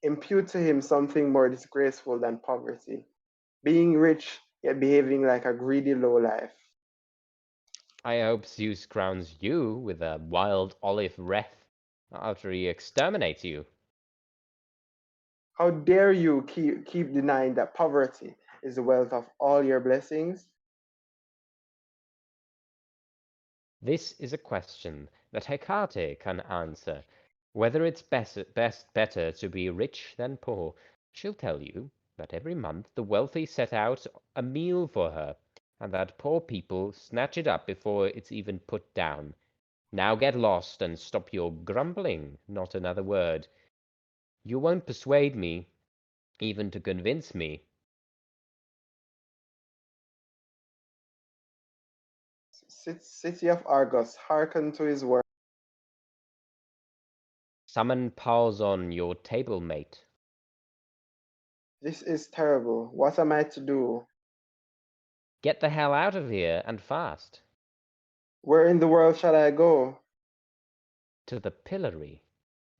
impute to him something more disgraceful than poverty. Being rich yet behaving like a greedy lowlife. I hope Zeus crowns you with a wild olive wreath after he exterminates you. How dare you keep denying that poverty is the wealth of all your blessings? This is a question that Hecate can answer. Whether it's better to be rich than poor, she'll tell you that every month the wealthy set out a meal for her, and that poor people snatch it up before it's even put down. Now get lost and stop your grumbling, not another word. You won't persuade me, even to convince me. City of Argos, hearken to his word. Summon Pauson, your table mate. This is terrible. What am I to do? Get the hell out of here, and fast. Where in the world shall I go? To the pillory.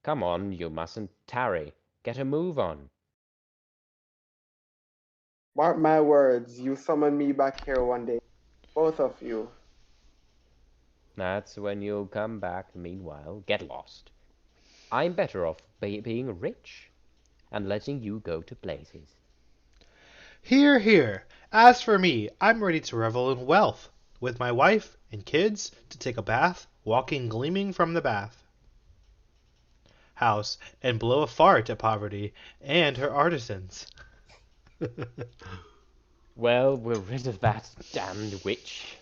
Come on, you mustn't tarry. Get a move on. Mark my words, you summon me back here one day. Both of you. That's when you'll come back. Meanwhile, get lost. I'm better off being rich and letting you go to places. Hear, hear! As for me, I'm ready to revel in wealth, with my wife and kids, to take a bath, walking gleaming from the bath house, and blow a fart at poverty and her artisans. Well, we're rid of that damned witch.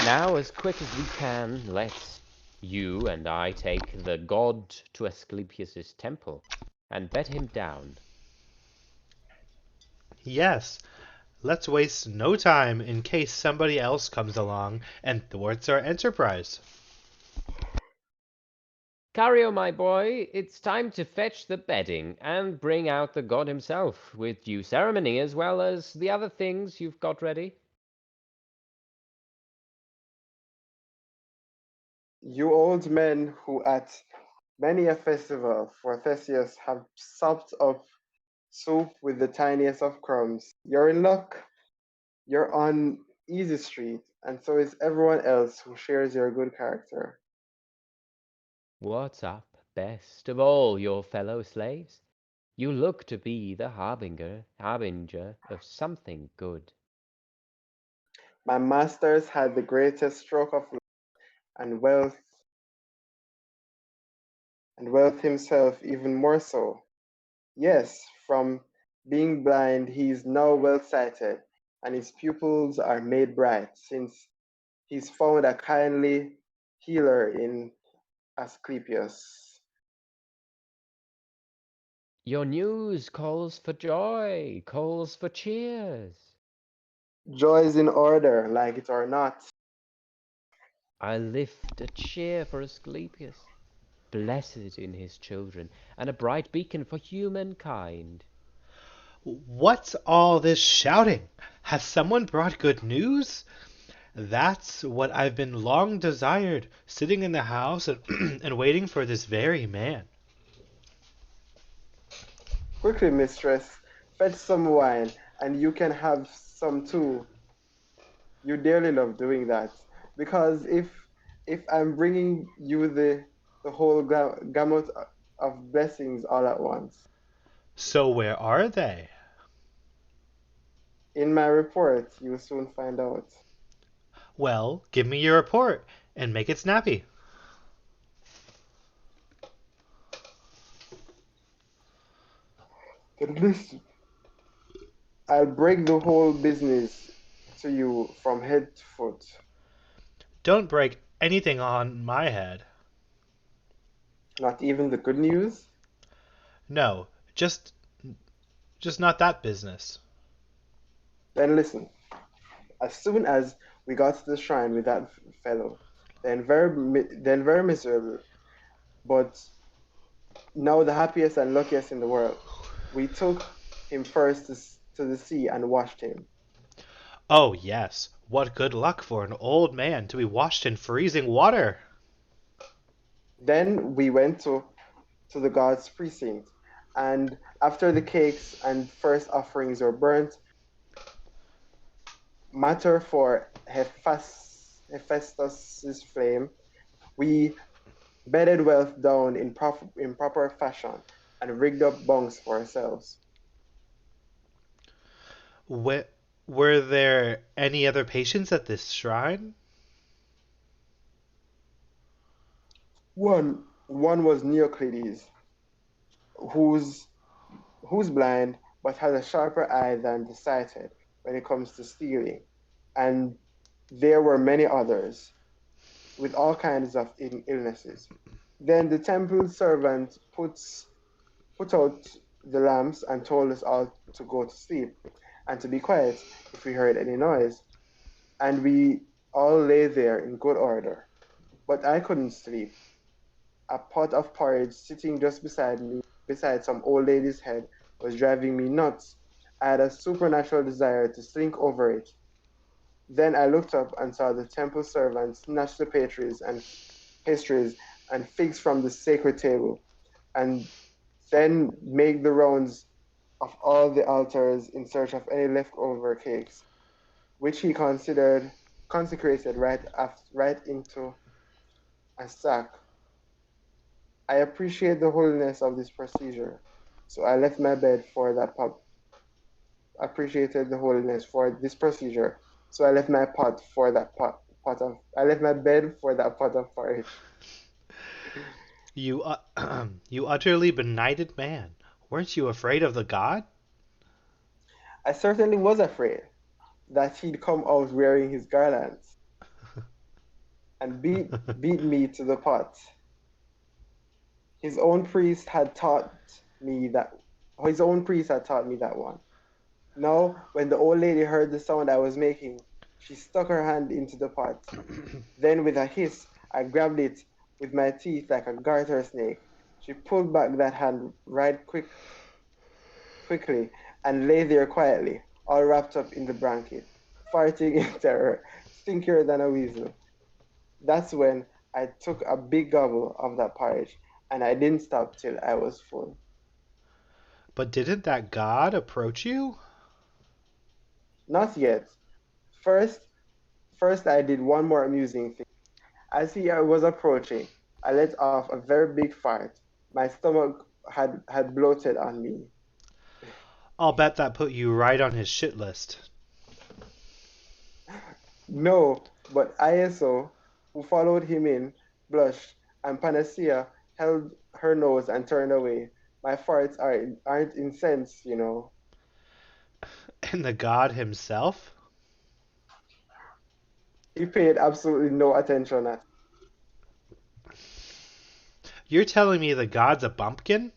Now, as quick as we can, let's you and I take the god to Asclepius's temple and bed him down. Yes, let's waste no time in case somebody else comes along and thwarts our enterprise. Cario, my boy, it's time to fetch the bedding and bring out the god himself, with due ceremony as well as the other things you've got ready. You old men who at many a festival for Theseus have supped up soup with the tiniest of crumbs, you're in luck. You're on easy street, and so is everyone else who shares your good character. What's up, best of all your fellow slaves? You look to be the harbinger of something good. My masters had the greatest stroke of luck, and wealth, and wealth himself even more so. Yes, from being blind, he is now well sighted, and his pupils are made bright, since he's found a kindly healer in Asclepius. Your news calls for joy, calls for cheers. Joy's in order, like it or not. I lift a cheer for Asclepius, blessed in his children, and a bright beacon for humankind. What's all this shouting? Has someone brought good news? That's what I've been long desired, sitting in the house and, and waiting for this very man. Quickly, mistress, fetch some wine, and you can have some too. You dearly love doing that, because if I'm bringing you the whole gamut of blessings all at once, So where are they? in my report you'll soon find out. Well, give me your report and make it snappy. But listen, I'll break the whole business to you from head to foot. Don't break anything on my head. Not even the good news. No, just not that business. Then listen. As soon as we got to the shrine with that fellow, then very miserable, but now the happiest and luckiest in the world. We took him first to the sea and washed him. Oh, yes. What good luck for an old man to be washed in freezing water. Then we went to the god's precinct, and after the cakes and first offerings were burnt, matter for Hephaestus's flame, we bedded wealth down in proper fashion and rigged up bunks for ourselves. Wh- were there any other patients at this shrine? One was Neoclides, who's who's blind but has a sharper eye than the sighted when it comes to stealing. And there were many others with all kinds of illnesses. Then the temple servant put out the lamps and told us all to go to sleep and to be quiet if we heard any noise. And we all lay there in good order. But I couldn't sleep. A pot of porridge sitting just beside me, beside some old lady's head, was driving me nuts. I had a supernatural desire to slink over it. Then I looked up and saw the temple servant snatch the pastries and figs from the sacred table, and then make the rounds of all the altars in search of any leftover cakes, which he considered consecrated right into a sack. I appreciate the holiness of this procedure, so I left my bed for that pub. appreciated the holiness for this procedure, so I left my pot for that I left my bed for that pot of porridge. You, you utterly benighted man. Weren't you afraid of the god? I certainly was afraid that he'd come out wearing his garlands and beat me to the pot. His own priest had taught me that his own priest had taught me that one. Now, when the old lady heard the sound I was making, she stuck her hand into the pot. Then, with a hiss, I grabbed it with my teeth like a garter snake. She pulled back that hand quickly and lay there quietly, all wrapped up in the blanket, farting in terror, stinkier than a weasel. That's when I took a big gobble of that porridge, and I didn't stop till I was full. But didn't that god approach you? Not yet. First, first I did one more amusing thing. As he was approaching, I let off a very big fart. My stomach had bloated on me. I'll bet that put you right on his shit list. No, but ISO, who followed him in, blushed, and Panacea held her nose and turned away. My farts aren't incensed, you know. And the god himself? He paid absolutely no attention at. You're telling me the god's a bumpkin?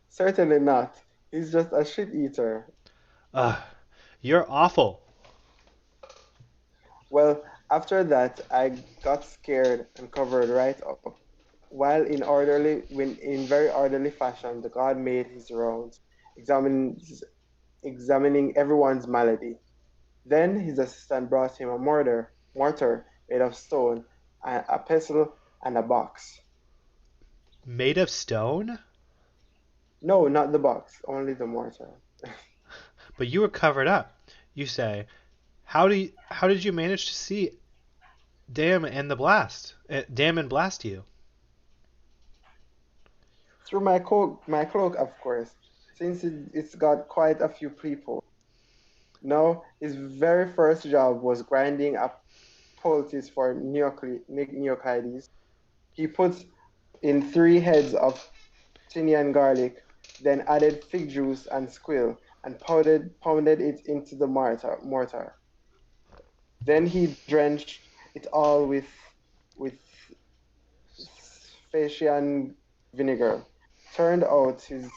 Certainly not. He's just a shit eater. Ugh, you're awful. Well, after that, I got scared and covered right up. When in very orderly fashion, the god made his rounds, examining, examining everyone's malady. Then his assistant brought him a mortar made of stone, a pestle, and a box. Made of stone? No, not the box, only the mortar. But you were covered up. You say, how did you manage to see Damn and blast you? Through my cloak, of course, since it's got quite a few people. Now, his very first job was grinding up poultice for Neoclides. He put in 3 heads of tinian garlic, then added fig juice and squill, and pounded it into the mortar. Then he drenched it all with Phaeacian vinegar, turned out his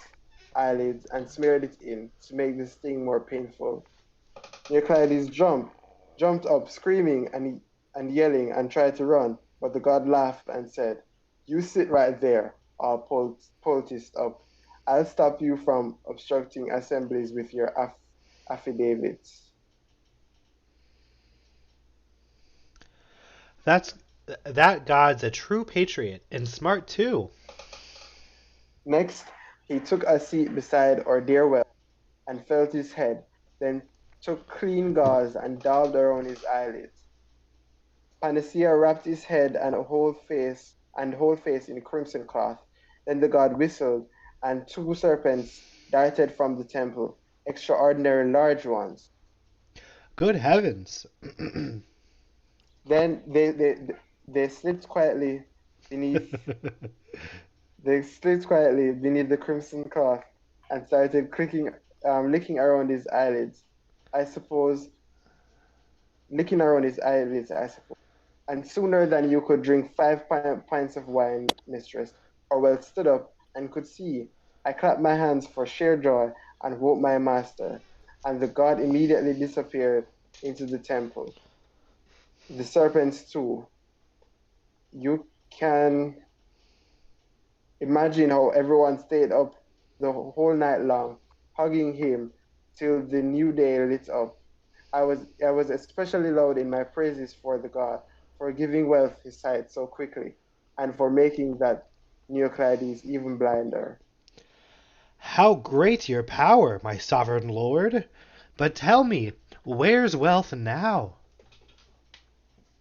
eyelids, and smeared it in to make the sting more painful. Neoclides jumped up, screaming and yelling, and tried to run, but the god laughed and said, "You sit right there, all poulticed up. I'll stop you from obstructing assemblies with your affidavits." That's that god's a true patriot and smart too. Next, he took a seat beside our dear well and felt his head, then took clean gauze and daubed around his eyelids. Panacea wrapped his head and whole face in crimson cloth. Then the god whistled, and 2 serpents darted from the temple, extraordinary large ones. Good heavens. Then they slipped quietly beneath the crimson cloth and started licking around his eyelids. I suppose licking around his eyelids, I suppose. And sooner than you could drink 5 pints of wine, mistress, Orwell stood up and could see. I clapped my hands for sheer joy and woke my master, and the god immediately disappeared into the temple. The serpents too. You can imagine how everyone stayed up the whole night long, hugging him till the new day lit up. I was especially loud in my praises for the god, for giving wealth his sight so quickly, and for making that Neoclides even blinder. How great your power, my sovereign lord! But tell me, where's wealth now?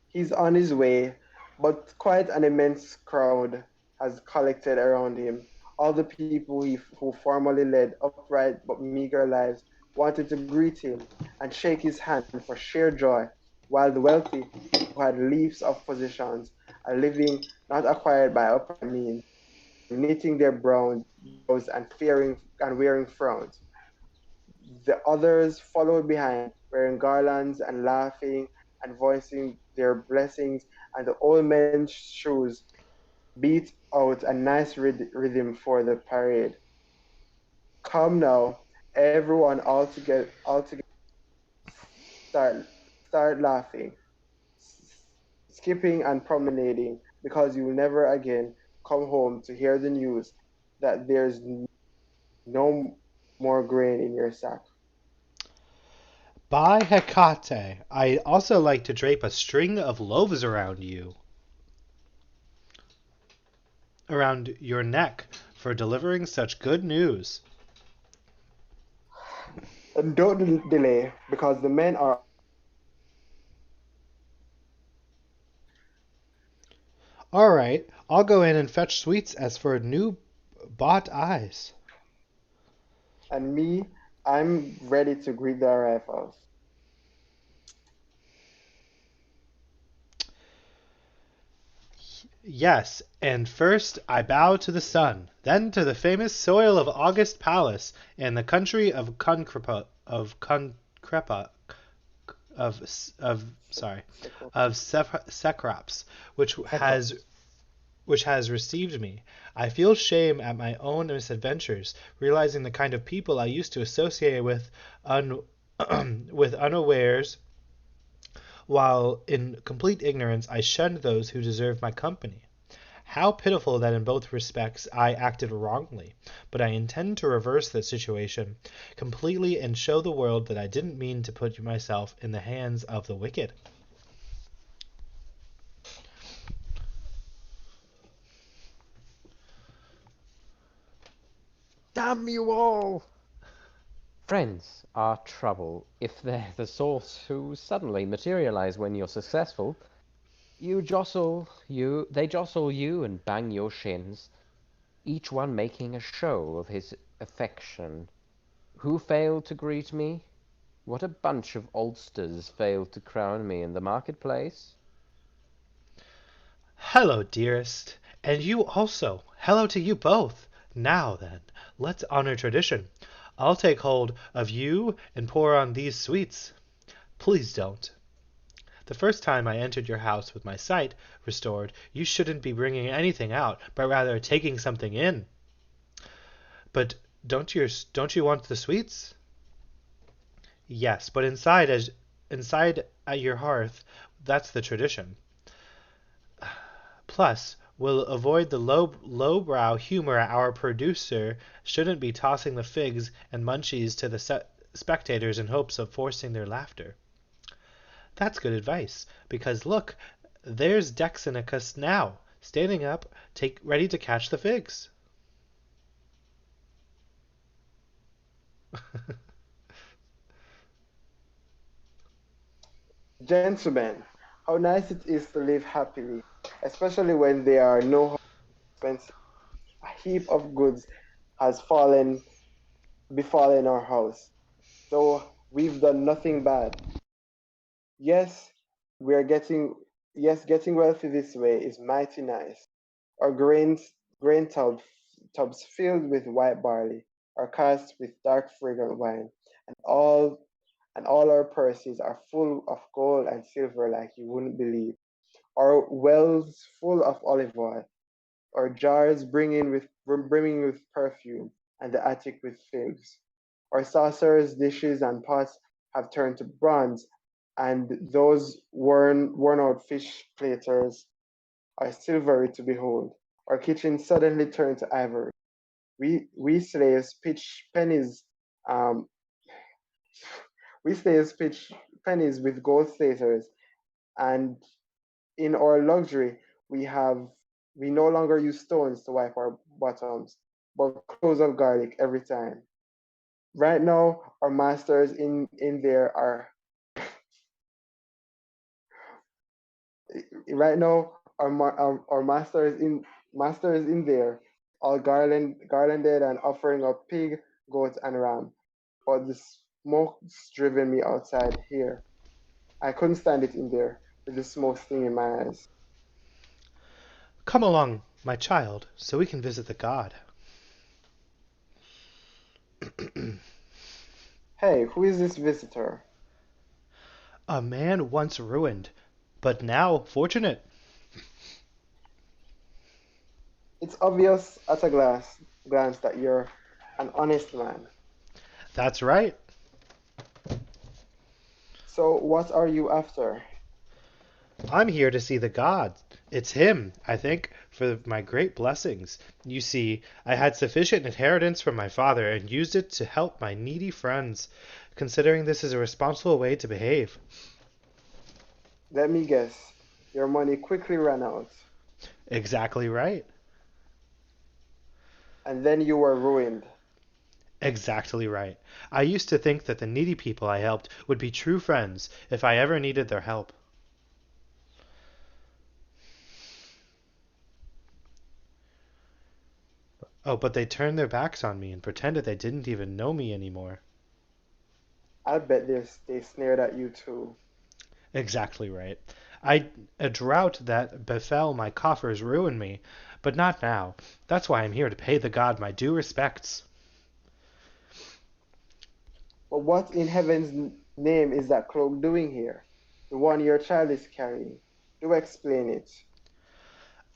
He's on his way, but quite an immense crowd has collected around him, All the people who formerly led upright but meager lives wanted to greet him and shake his hand for sheer joy, while the wealthy, who had leaps of positions, a living not acquired by upright means, were knitting their brows and wearing frowns. The others followed behind, wearing garlands and laughing and voicing their blessings, and the old men's shoes beat out a nice rhythm for the parade. Come now, everyone all together start start laughing, s- skipping and promenading, because you'll never again come home to hear the news that there's no more grain in your sack. By Hecate, I also like to drape a string of loaves around you, around your neck, for delivering such good news. And don't delay, because the men are All right, I'll go in and fetch sweets as for new bought eyes. and me, I'm ready to greet the arrivals. Yes, and first I bow to the sun, then to the famous soil of August Palace and the country of Concrepa, of sorry, of Cecrops, which has Cecrops. which has received me. I feel shame at my own misadventures, realizing the kind of people I used to associate with with unawares, while in complete ignorance I shunned those who deserved my company. How pitiful that in both respects I acted wrongly, but I intend to reverse the situation completely and show the world that I didn't mean to put myself in the hands of the wicked. Damn you all! Friends are trouble if they're the sort who suddenly materialize when you're successful. They jostle you and bang your shins, each one making a show of his affection. Who failed to greet me? What a bunch of oldsters failed to crown me in the marketplace? Hello, dearest. And you also. Hello to you both. Now then, let's honor tradition. I'll take hold of you and pour on these sweets. Please don't. The first time I entered your house with my sight restored, you shouldn't be bringing anything out, but rather taking something in. But don't you want the sweets? Yes, but inside at your hearth, that's the tradition. Plus, we'll avoid the lowbrow humor our producer shouldn't be tossing the figs and munchies to the spectators in hopes of forcing their laughter. That's good advice, because look, there's Dexanicus now, standing up, ready to catch the figs. Gentlemen, how nice it is to live happily, especially when there are no expenses. A heap of goods has fallen befallen our house, so we've done nothing bad. Yes, we're getting yes, getting wealthy this way is mighty nice. Our grain tubs filled with white barley, our casks with dark fragrant wine, and all our purses are full of gold and silver like you wouldn't believe. Our wells full of olive oil, our jars brimming with perfume, and the attic with figs. Our saucers, dishes, and pots have turned to bronze, and those worn out fish platters are silvery to behold. Our kitchen suddenly turned to ivory. We slaves pitch pennies um, we slaves pitch pennies with gold platers, and in our luxury we have we no longer use stones to wipe our bottoms, but cloves of garlic every time. Right now, our masters in there are right now our masters in there all garlanded and offering up pig, goat, and ram. But the smoke's driven me outside here. I couldn't stand it in there with the smoke sting in my eyes. Come along, my child, so we can visit the god. Hey, who is this visitor? A man once ruined, but now fortunate. It's obvious at a glance that you're an honest man. That's right. So, what are you after? I'm here to see the god. It's him, I think, for my great blessings. You see, I had sufficient inheritance from my father and used it to help my needy friends, considering this is a responsible way to behave. Let me guess. Your money quickly ran out, Exactly right. and then you were ruined. Exactly right. I used to think that the needy people I helped would be true friends if I ever needed their help. Oh, but they turned their backs on me and pretended they didn't even know me anymore. I bet they sneered at you too. Exactly right. A drought that befell my coffers ruined me, but not now. That's why I'm here to pay the god my due respects. But what in heaven's name is that cloak doing here? The one your child is carrying. Do explain it.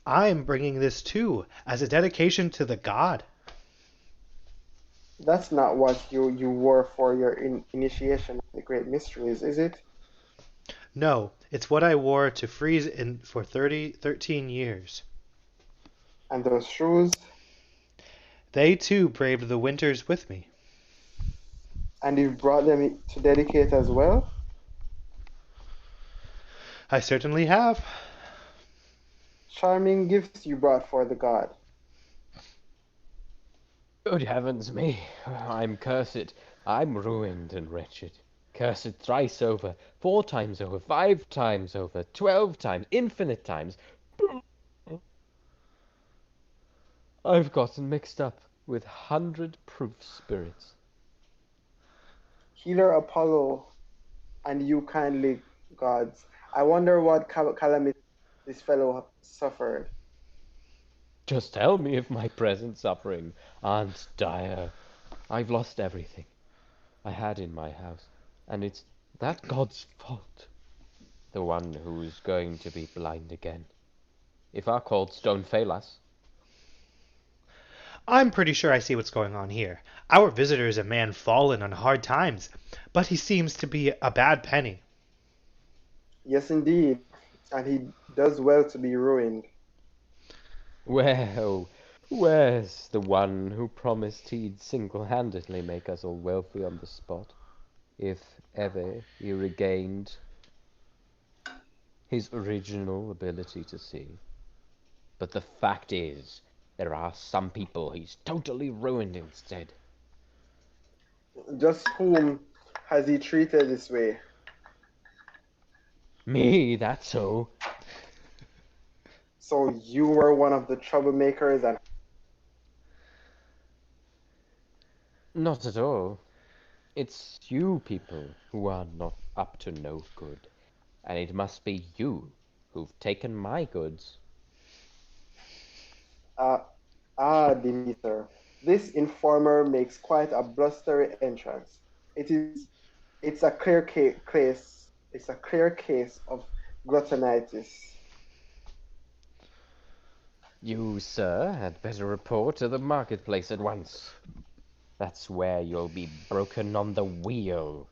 I'm bringing this too, as a dedication to the god. That's not what you wore for your initiation of the great mysteries, is it? No, it's what I wore to freeze in for 13 years. And those shoes? They too braved the winters with me. And you've brought them to dedicate as well? I certainly have. Charming gifts you brought for the god. Good heavens me, I'm cursed. I'm ruined and wretched. Cursed thrice over, 4 times over, 5 times over, 12 times, infinite times. I've gotten mixed up with 100-proof spirits. Healer Apollo and you kindly gods. I wonder what calamity this fellow suffered. Just tell me if my present suffering aren't dire. I've lost everything I had in my house, and it's that God's fault. The one who's going to be blind again. If our cords don't fail us. I'm pretty sure I see what's going on here. Our visitor is a man fallen on hard times, but he seems to be a bad penny. Yes, indeed, and he does well to be ruined. Well, where's the one who promised he'd single-handedly make us all wealthy on the spot, if ever he regained his original ability to see? But the fact is, there are some people he's totally ruined instead. Just whom has he treated this way? Me, that's so. So you were one of the troublemakers, and Not at all. It's you people who are not up to no good, and it must be you who've taken my goods. uh, Demeter, this informer makes quite a blustery entrance. It is, it's a it's a clear case of gluttonitis. You, sir, had better report to the marketplace at once. That's where you'll be broken on the wheel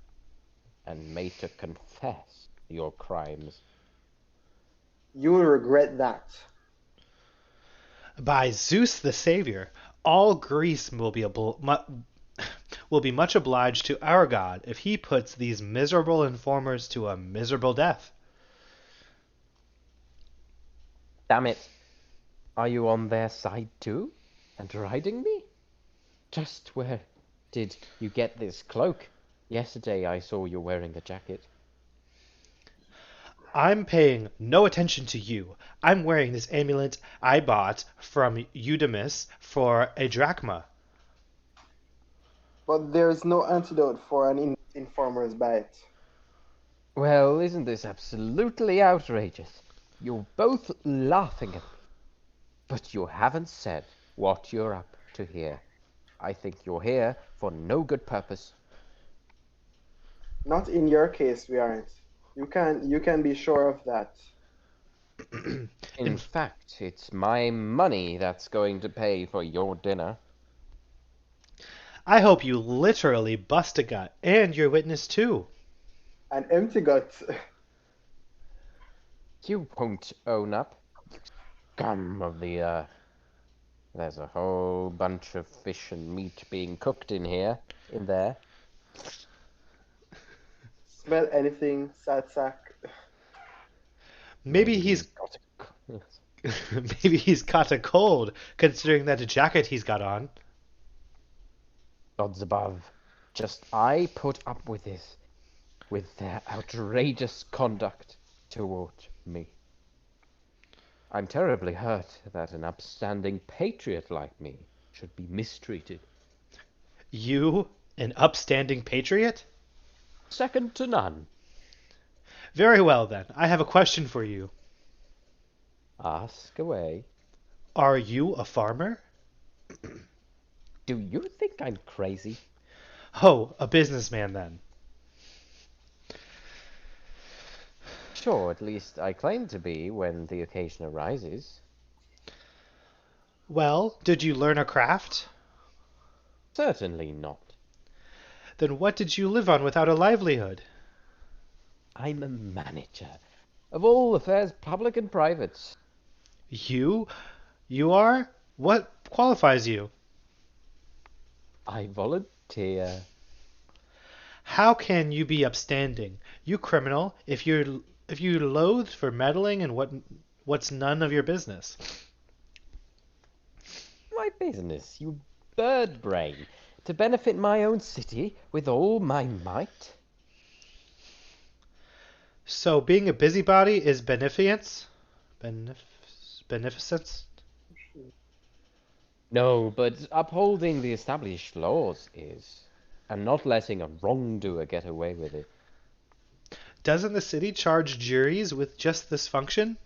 and made to confess your crimes. You will regret that. By Zeus the Savior, all Greece will be much obliged to our God if he puts these miserable informers to a miserable death. Damn it! Are you on their side too? And riding me? Just where did you get this cloak? Yesterday I saw you wearing a jacket. I'm paying no attention to you. I'm wearing this amulet I bought from Eudemus for a drachma. But there's no antidote for an informer's bite. Well, isn't this absolutely outrageous? You're both laughing at me, but you haven't said what you're up to here. I think you're here for no good purpose. Not in your case, we aren't. You can be sure of that. In fact, it's my money that's going to pay for your dinner. I hope you literally bust a gut, and your witness too. An empty gut. You won't own up, you scum of the earth. There's a whole bunch of fish and meat being cooked in there. Smell anything, sad sack. Maybe he's got a... maybe he's caught a cold, considering that jacket he's got on. Gods above. Just I put up with this, with their outrageous conduct toward me. I'm terribly hurt that an upstanding patriot like me should be mistreated. You, an upstanding patriot? Second to none. Very well then, I have a question for you. Ask away. Are you a farmer? Do you think I'm crazy? Oh, a businessman then. Sure, at least I claim to be when the occasion arises. Well, did you learn a craft? Certainly not. Then what did you live on without a livelihood? I'm a manager of all affairs, public and private. You? You are? What qualifies you? I volunteer. How can you be upstanding, you criminal, if you're loathed for meddling in what's none of your business? My business, you bird brain, to benefit my own city with all my might. So being a busybody is beneficence? Beneficence? No, but upholding the established laws is, and not letting a wrongdoer get away with it. Doesn't the city charge juries with just this function?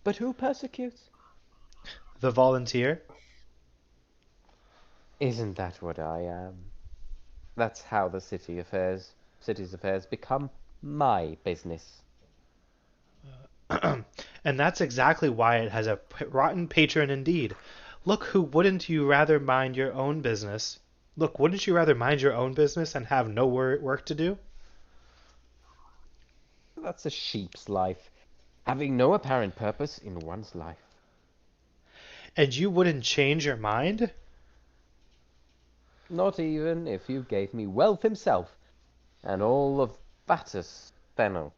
But who persecutes? The volunteer? Isn't that what I am? That's how the city's affairs become my business. And that's exactly why it has a rotten patron indeed. Look, wouldn't you rather mind your own business? Look, wouldn't you rather mind your own business and have no work to do? That's a sheep's life, having no apparent purpose in one's life. And you wouldn't change your mind? Not even if you gave me wealth himself, and all of Batus Fennel.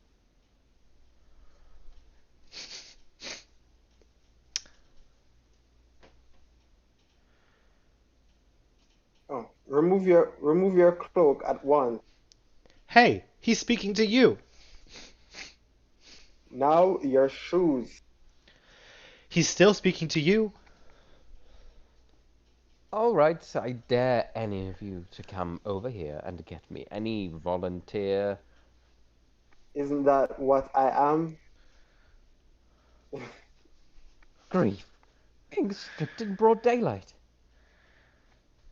Oh, remove your cloak at once. Hey, he's speaking to you. Now your shoes. He's still speaking to you. All right, I dare any of you to come over here and get me any volunteer. Isn't that what I am? Grief, being stripped in broad daylight.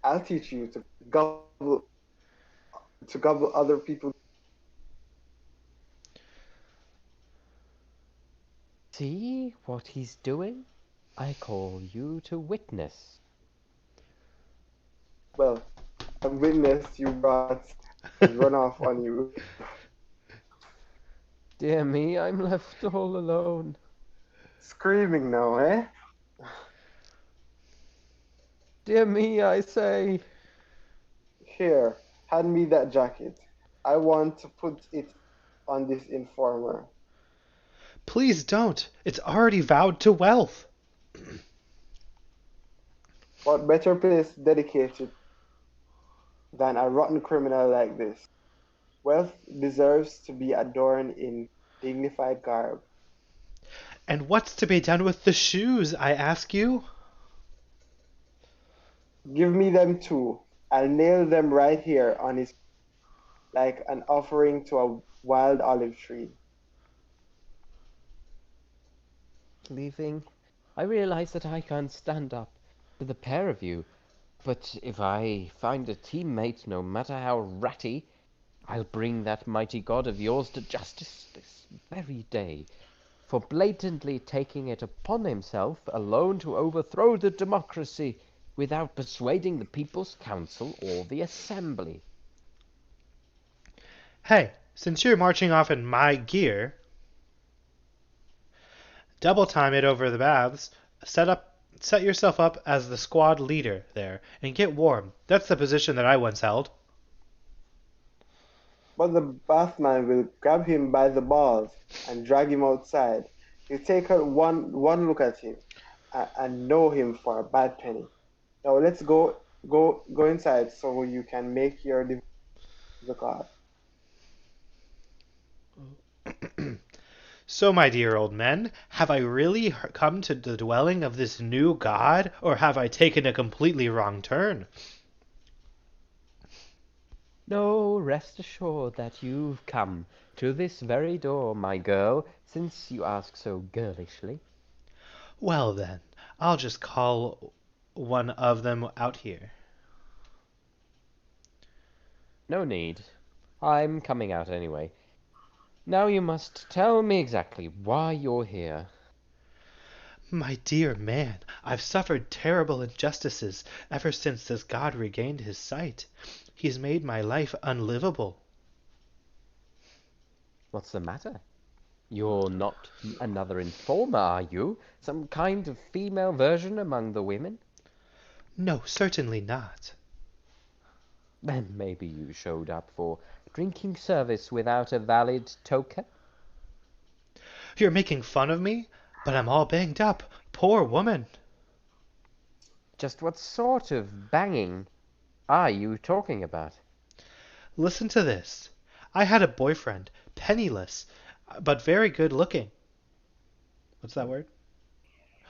I'll teach you to gobble other people. See what he's doing? I call you to witness. Well, I witnessed you rats run off on you. Dear me, I'm left all alone. Screaming now, eh? Dear me, I say. Here, hand me that jacket. I want to put it on this informer. Please don't. It's already vowed to wealth. What better place dedicated than a rotten criminal like this? Wealth deserves to be adorned in dignified garb. And what's to be done with the shoes, I ask you? Give me them too. I'll nail them right here on his like an offering to a wild olive tree. Leaving, I realize that I can't stand up to the pair of you, but if I find a teammate, no matter how ratty, I'll bring that mighty god of yours to justice this very day for blatantly taking it upon himself alone to overthrow the democracy without persuading the People's Council or the Assembly. Hey, since you're marching off in my gear, double time it over the baths, set yourself up as the squad leader there, and get warm. That's the position that I once held. But the bathman will grab him by the balls and drag him outside. You take one look at him and know him for a bad penny. Now let's go inside so you can make your devotion to the god. So, my dear old men, have I really come to the dwelling of this new god, or have I taken a completely wrong turn? No, rest assured that you've come to this very door, my girl, since you ask so girlishly. Well then, I'll just call one of them out here. No need. I'm coming out anyway. Now you must tell me exactly why you're here. My dear man, I've suffered terrible injustices ever since this god regained his sight. He's made my life unlivable. What's the matter? You're not another informer, are you? Some kind of female version among the women? No, certainly not. Then maybe you showed up for drinking service without a valid token? You're making fun of me, but I'm all banged up. Poor woman. Just what sort of banging are you talking about? Listen to this. I had a boyfriend, penniless, but very good looking. What's that word?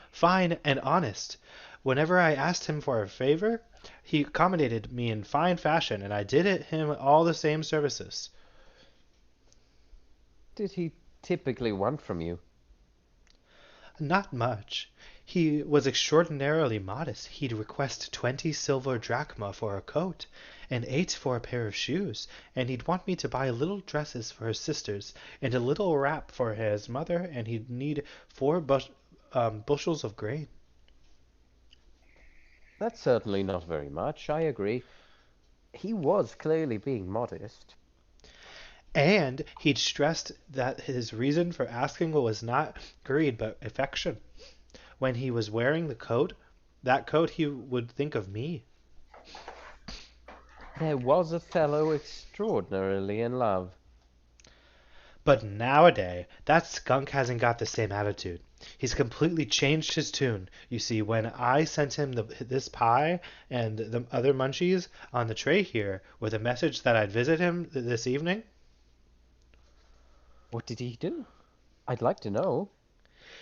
Fine and honest. Whenever I asked him for a favor, he accommodated me in fine fashion, and I did him all the same services. Did he typically want from you? Not much. He was extraordinarily modest. He'd request 20 silver drachma for a coat, and 8 for a pair of shoes, and he'd want me to buy little dresses for his sisters, and a little wrap for his mother, and he'd need 4 bushels of grain. That's certainly not very much, I agree. He was clearly being modest. And he'd stressed that his reason for asking was not greed but affection. When he was wearing that coat he would think of me. There was a fellow extraordinarily in love. But nowadays, that skunk hasn't got the same attitude. He's completely changed his tune. You see, when I sent him this pie and the other munchies on the tray here with a message that I'd visit him this evening, What did he do? I'd like to know.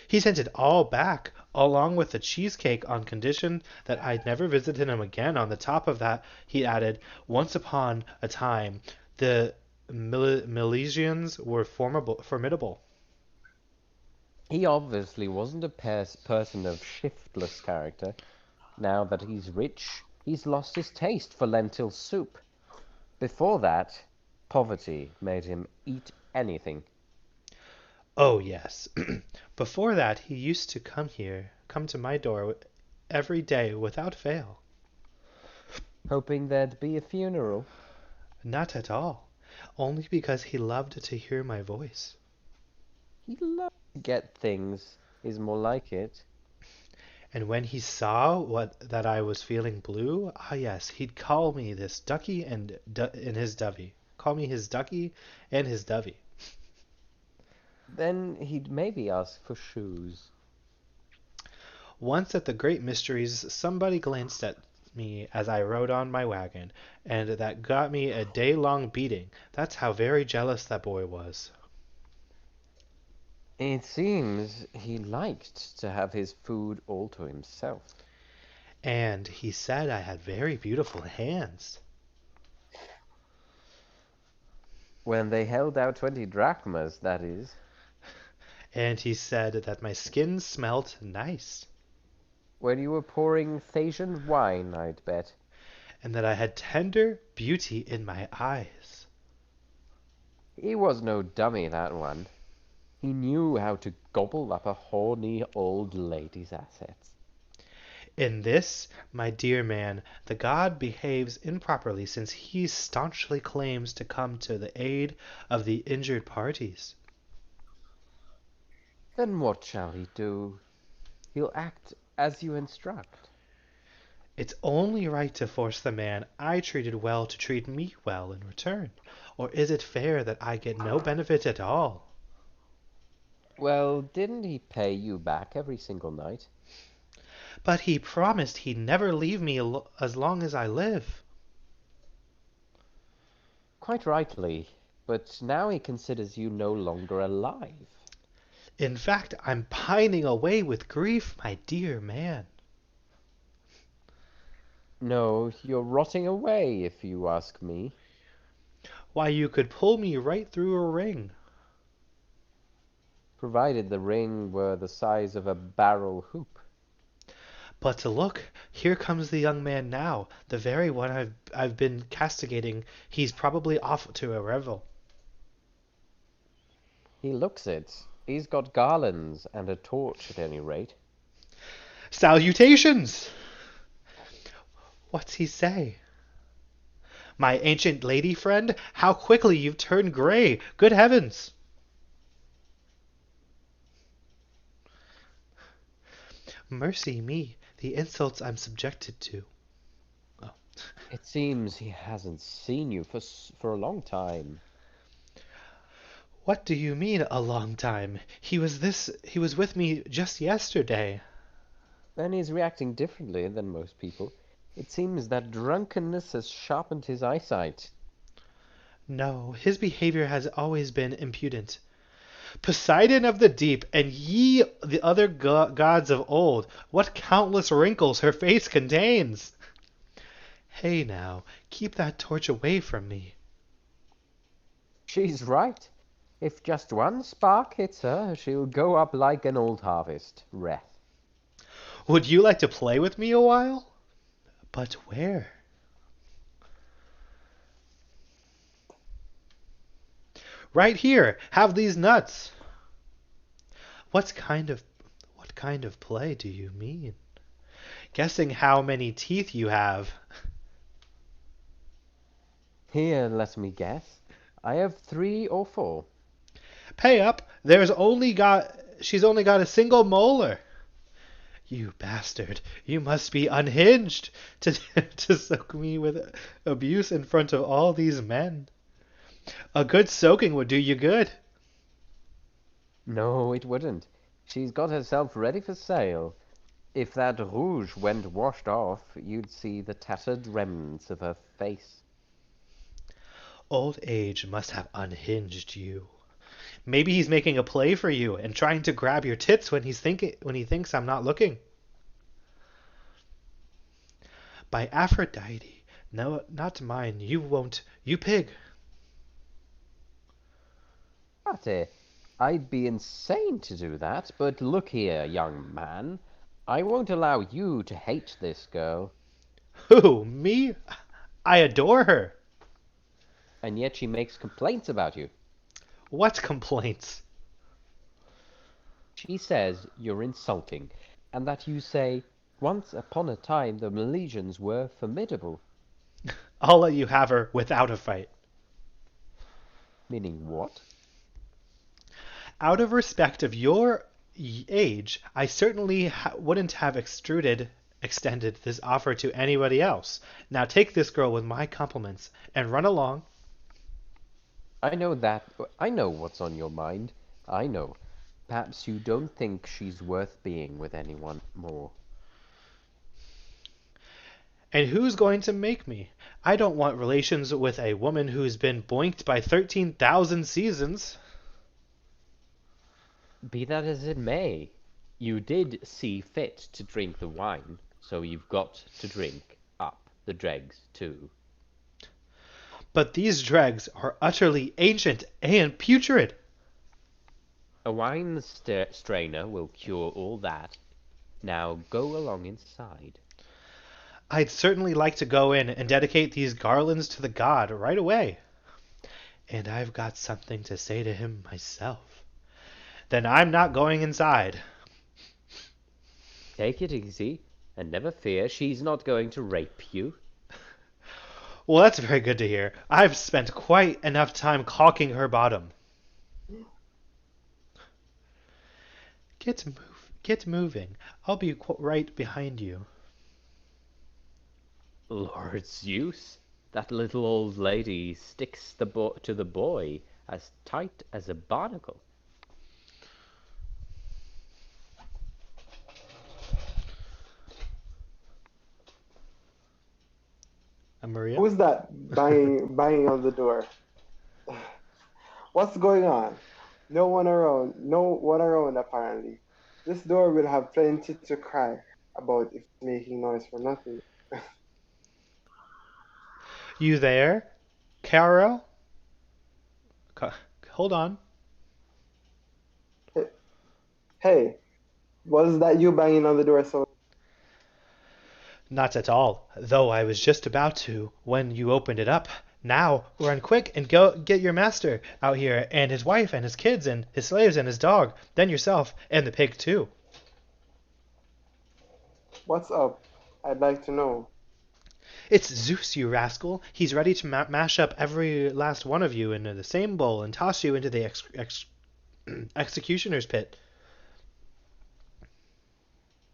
he sent it all back, along with the cheesecake, on condition that I'd never visited him again. On the top of that, he added, once upon a time, the Milesians were formidable. He obviously wasn't a person of shiftless character. Now that he's rich, he's lost his taste for lentil soup. Before that, poverty made him eat anything. Oh, yes. Before that, he used to come to my door every day without fail. Hoping there'd be a funeral. Not at all. Only because he loved to hear my voice. He loved to get things, is more like it. And when he saw that I was feeling blue, ah yes, he'd call me this ducky and his dovey. Call me his ducky and his dovey. Then he'd maybe ask for shoes. Once at the Great Mysteries, somebody glanced at me as I rode on my wagon, and that got me a day-long beating. That's how very jealous that boy was. It seems he liked to have his food all to himself. And he said I had very beautiful hands. When they held out 20 drachmas, that is. And he said that my skin smelt nice, When you were pouring Thasian wine, I'd bet. and that I had tender beauty in my eyes. He was no dummy, that one. He knew how to gobble up a horny old lady's assets. In this, my dear man, the god behaves improperly since he staunchly claims to come to the aid of the injured parties. Then what shall he do? He'll act as you instruct. It's only right to force the man I treated well to treat me well in return. Or is it fair that I get no benefit at all? Well, didn't he pay you back every single night? But he promised he'd never leave me as long as I live. Quite rightly, but now he considers you no longer alive. In fact, I'm pining away with grief, my dear man. No, you're rotting away, if you ask me. Why, you could pull me right through a ring. Provided the ring were the size of a barrel hoop. But look, here comes the young man now, the very one I've been castigating. He's probably off to a revel. He looks it. He's got garlands and a torch at any rate. Salutations! What's he say? My ancient lady friend, how quickly you've turned gray! Good heavens! Mercy me, the insults I'm subjected to. Oh. It seems he hasn't seen you for a long time. What do you mean, a long time? He was with me just yesterday. Then he's reacting differently than most people. It seems that drunkenness has sharpened his eyesight. No, his behavior has always been impudent. Poseidon of the deep, and ye the other gods of old, what countless wrinkles her face contains! Hey now, keep that torch away from me. She's right. If just one spark hits her, she'll go up like an old harvest wreath. Would you like to play with me a while? But where? Right here, have these nuts. What kind of play do you mean? Guessing how many teeth you have. Here, let me guess. I have 3 or 4. Pay up. She's only got a single molar. You bastard, you must be unhinged to soak me with abuse in front of all these men. A good soaking would do you good. No, it wouldn't. She's got herself ready for sale. If that rouge went washed off, you'd see the tattered remnants of her face. Old age must have unhinged you. Maybe he's making a play for you and trying to grab your tits when he thinks I'm not looking. By Aphrodite, no, not mine. You won't, you pig. Ate, I'd be insane to do that, but look here, young man. I won't allow you to hate this girl. Who, me? I adore her. And yet she makes complaints about you. What complaints? She says you're insulting, and that you say, once upon a time the Milesians were formidable. I'll let you have her without a fight. Meaning what? Out of respect of your age, I certainly wouldn't have extended this offer to anybody else. Now take this girl with my compliments and run along. I know that. I know what's on your mind. I know. Perhaps you don't think she's worth being with anyone more. And who's going to make me? I don't want relations with a woman who's been boinked by 13,000 seasons. Be that as it may, you did see fit to drink the wine, so you've got to drink up the dregs too. But these dregs are utterly ancient and putrid. A wine strainer will cure all that. Now go along inside. I'd certainly like to go in and dedicate these garlands to the god right away. And I've got something to say to him myself. Then I'm not going inside. Take it easy, and never fear, she's not going to rape you. Well, that's very good to hear. I've spent quite enough time caulking her bottom. Get moving. I'll be right behind you. Lord Zeus, that little old lady sticks to the boy as tight as a barnacle. Maria? Who's that banging on the door? What's going on? No one around. No one around apparently. This door will have plenty to cry about if it's making noise for nothing. You there? Carol? Hold on. Hey, was that you banging on the door so? Not at all, though I was just about to when you opened it up. Now, run quick and go get your master out here, and his wife, and his kids, and his slaves, and his dog, then yourself, and the pig too. What's up? I'd like to know. It's Zeus, you rascal. He's ready to mash up every last one of you into the same bowl and toss you into the executioner's pit.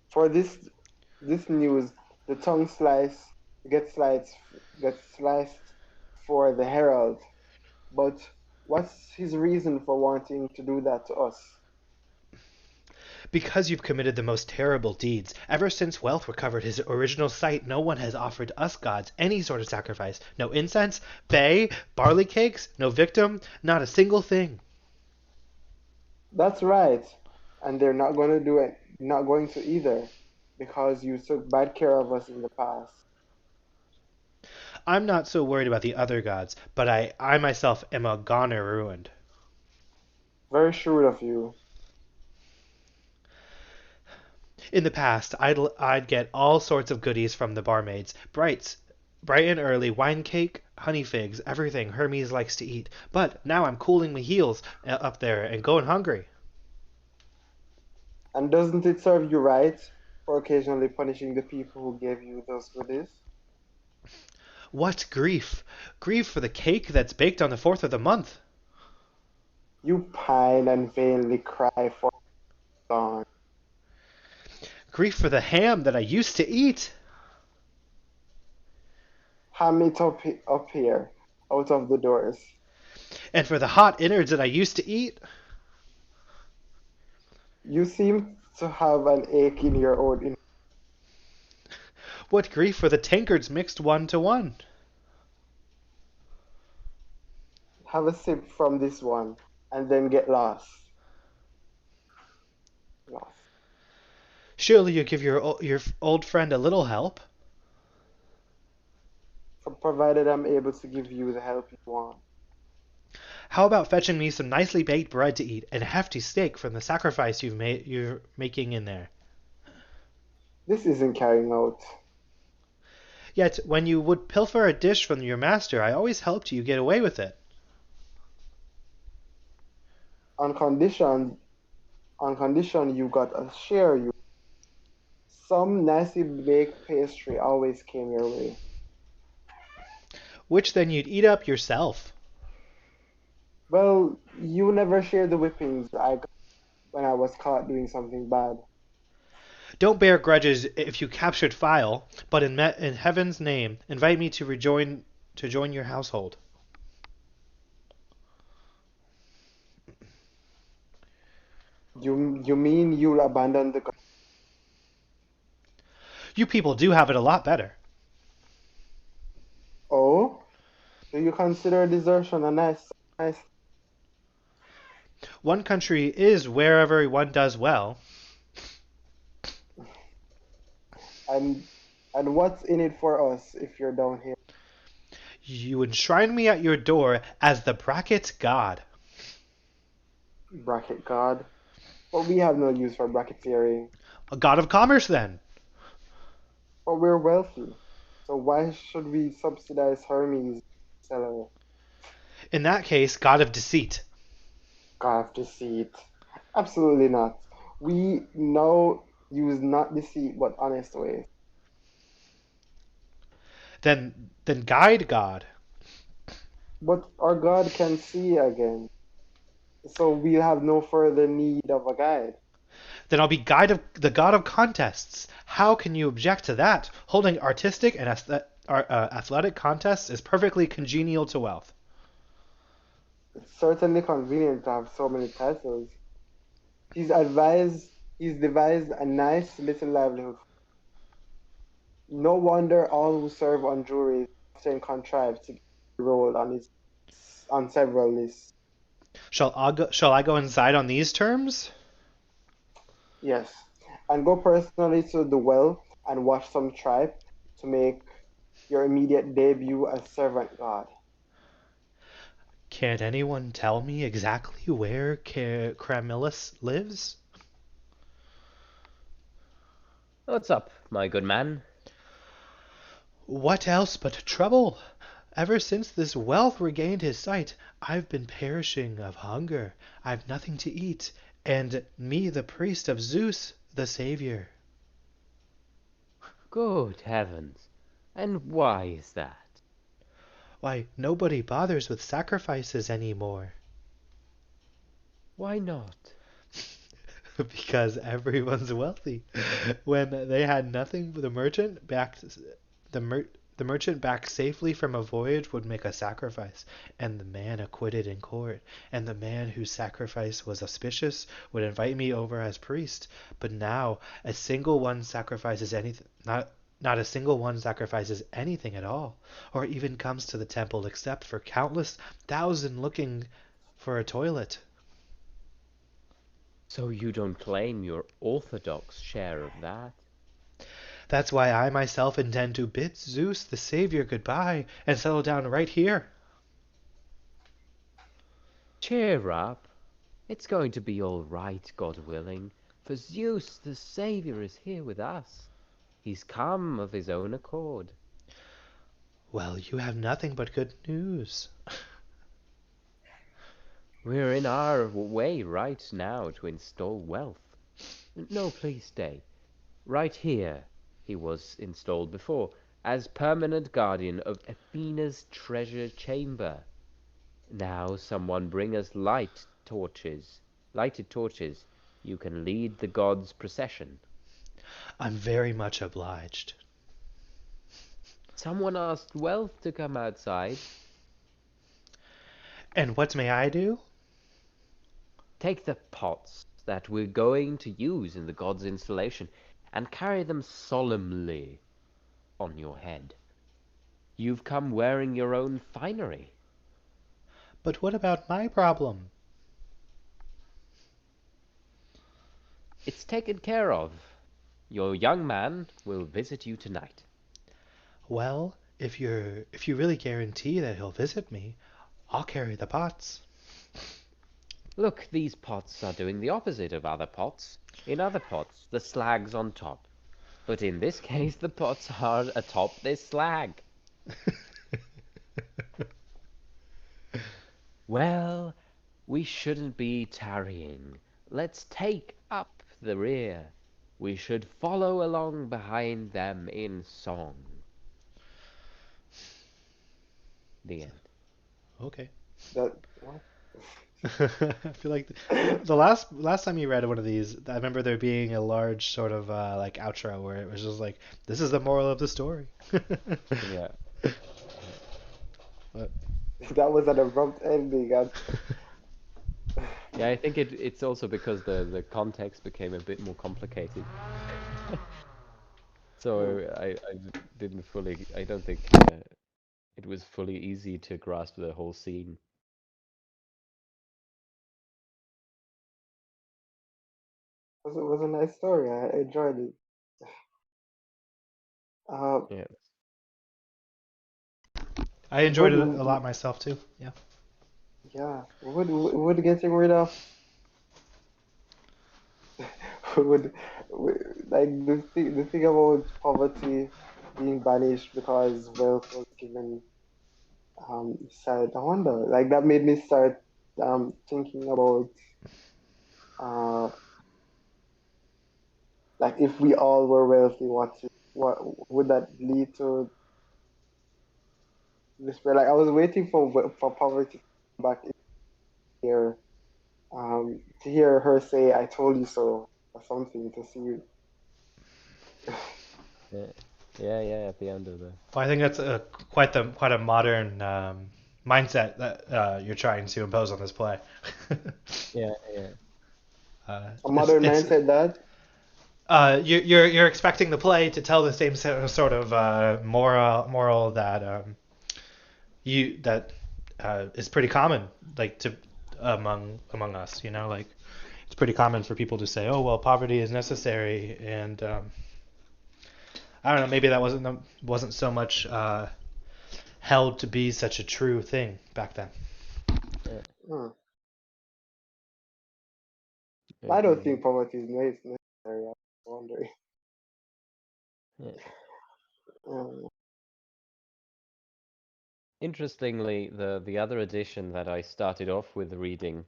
For this news, the tongue gets sliced for the herald. But what's his reason for wanting to do that to us? Because you've committed the most terrible deeds. Ever since wealth recovered his original site, no one has offered us gods any sort of sacrifice. No incense, bay, barley cakes, no victim, not a single thing. That's right. And they're not going to do it, not going to either, because you took bad care of us in the past. I'm not so worried about the other gods, but I myself am a goner ruined. Very shrewd of you. In the past, I'd get all sorts of goodies from the barmaids. Bright and early, wine cake, honey figs, everything Hermes likes to eat. But now I'm cooling my heels up there and going hungry. And doesn't it serve you right for occasionally punishing the people who gave you those goodies? What grief! Grief for the cake that's baked on the 4th of the month. You pine and vainly cry for gone. Grief for the ham that I used to eat. Ham it up here, out of the doors. And for the hot innards that I used to eat. You seem to have an ache in your own. What grief for the tankards mixed 1-to-1. Have a sip from this one, and then get lost. Surely you give your old friend a little help. Provided I'm able to give you the help you want. How about fetching me some nicely baked bread to eat and a hefty steak from the sacrifice you're making in there? This isn't carrying out. Yet, when you would pilfer a dish from your master, I always helped you get away with it. On condition you got a share. Some nicely baked pastry always came your way. Which then you'd eat up yourself. Well, you never shared the whippings I got when I was caught doing something bad. Don't bear grudges if you captured File, but in heaven's name, invite me to join your household. You mean you'll abandon the... You people do have it a lot better. Do you consider desertion a nice, One country is wherever one does well. and and what's in it for us if you're down here? You enshrine me at your door as the bracket god. Bracket God. But we have no use for bracketeering. A god of commerce, then. But we're wealthy. So why should we subsidize Hermes' seller? In that case, god of deceit. God of deceit. Absolutely not. We now use not deceit but honest ways. Then guide god. But our God can see again. So we'll have no further need of a guide. Then I'll be the god of contests. How can you object to that? Holding artistic and athletic contests is perfectly congenial to wealth. It's certainly convenient to have so many titles. He's devised a nice little livelihood. No wonder all who serve on juries often contrive to get enrolled on several lists. Shall I go inside on these terms? Yes, and go personally to the well and watch some tripe to make your immediate debut as servant god. Can't anyone tell me exactly where Cramillus lives? What's up, my good man? What else but trouble? Ever since this wealth regained his sight, I've been perishing of hunger. I've nothing to eat, and me the priest of Zeus, the Savior. Good heavens. And why is that? Why, nobody bothers with sacrifices anymore. Why not? Because everyone's wealthy. When they had nothing, the merchant back safely from a voyage would make a sacrifice, and the man acquitted in court, and the man whose sacrifice was auspicious would invite me over as priest. But now a single one sacrifices anything, not a single one sacrifices anything at all, or even comes to the temple except for countless thousand looking for a toilet. So you don't claim your orthodox share of that? That's why I myself intend to bid Zeus the Savior goodbye and settle down right here. Cheer up. It's going to be all right, God willing, for Zeus the Savior is here with us. He's come of his own accord. Well, you have nothing but good news. We're in our way right now to install wealth. No, please stay. Right here he was installed before, as permanent guardian of Athena's treasure chamber. Now someone bring us lighted torches. You can lead the gods' procession. I'm very much obliged. Someone asked Wealth to come outside. And what may I do? Take the pots that we're going to use in the gods' installation and carry them solemnly on your head. You've come wearing your own finery. But what about my problem? It's taken care of. Your young man will visit you tonight. Well, if you really guarantee that he'll visit me, I'll carry the pots. Look, these pots are doing the opposite of other pots. In other pots, the slag's on top. But in this case, the pots are atop this slag. Well, we shouldn't be tarrying. Let's take up the rear. We should follow along behind them in song. The end. Okay. That well, I feel like the last time you read one of these, I remember there being a large sort of like outro where it was just like, "This is the moral of the story." Yeah. But that was an abrupt ending. Yeah, I think it's also because the context became a bit more complicated. So I didn't fully. I don't think it was fully easy to grasp the whole scene. Was a nice story. I enjoyed it. Uh, Yeah. I enjoyed would it a lot myself too. Yeah. yeah would getting rid of would, like the thing about poverty being banished because wealth was given side. I wonder, like that made me start thinking about uh like if we all were wealthy, what would that lead to despair? Like I was waiting for poverty to come back in here, to hear her say "I told you so" or something to see. Yeah. Yeah, yeah, at the end of the Well, I think that's quite a modern mindset that you're trying to impose on this play. yeah, yeah. A modern It's mindset that. you're expecting the play to tell the same sort of moral that you that is pretty common, like to among us. You know, like it's pretty common for people to say, "Oh, well, poverty is necessary," and I don't know, maybe that wasn't so much held to be such a true thing back then. Yeah, Hmm. I I don't agree. think poverty is necessary. I'm wondering. Yeah. Um, Interestingly, the other edition that I started off with reading,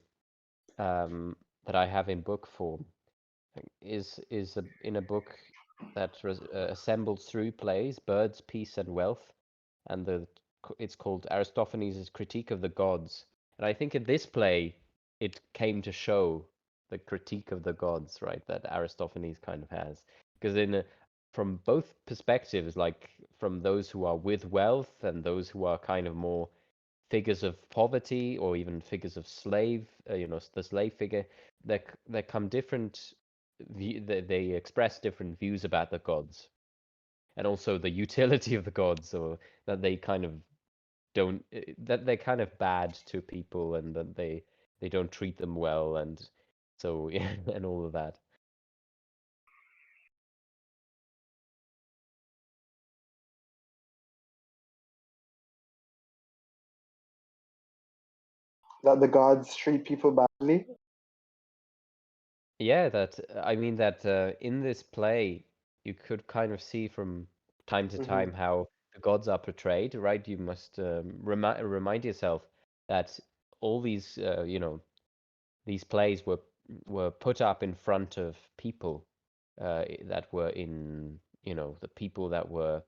that I have in book form, in a book that was assembled through plays, Birds, Peace, and Wealth, and it's called Aristophanes' Critique of the Gods. And I think in this play, it came to show the critique of the gods, right, that Aristophanes kind of has, because from both perspectives, like from those who are with wealth and those who are kind of more figures of poverty or even figures of slave, the slave figure, there come different they express different views about the gods and also the utility of the gods, or that they kind of don't that they're kind of bad to people and that they don't treat them well, and so yeah, and all of that. that the gods treat people badly. Yeah, that I mean that in this play you could kind of see from time to Hmm. time how the gods are portrayed, right? You must remind yourself that all these these plays were put up in front of people that were in the people that were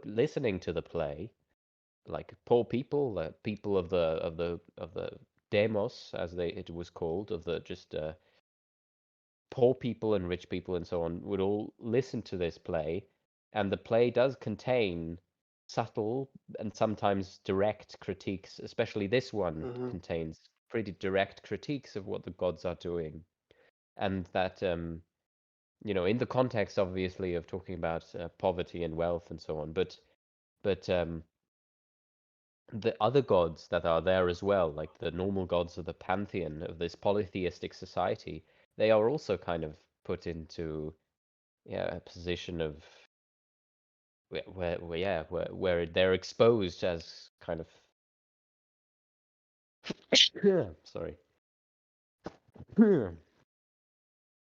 listening to the play, like poor people, people of the demos, as it was called, of the just poor people and rich people and so on would all listen to this play, and the play does contain subtle and sometimes direct critiques. Especially this one Hmm. contains pretty direct critiques of what the gods are doing, and that in the context, obviously, of talking about poverty and wealth and so on, but the other gods that are there as well, like the normal gods of the pantheon of this polytheistic society, they are also kind of put into, yeah, a position of where they're exposed as kind of sorry,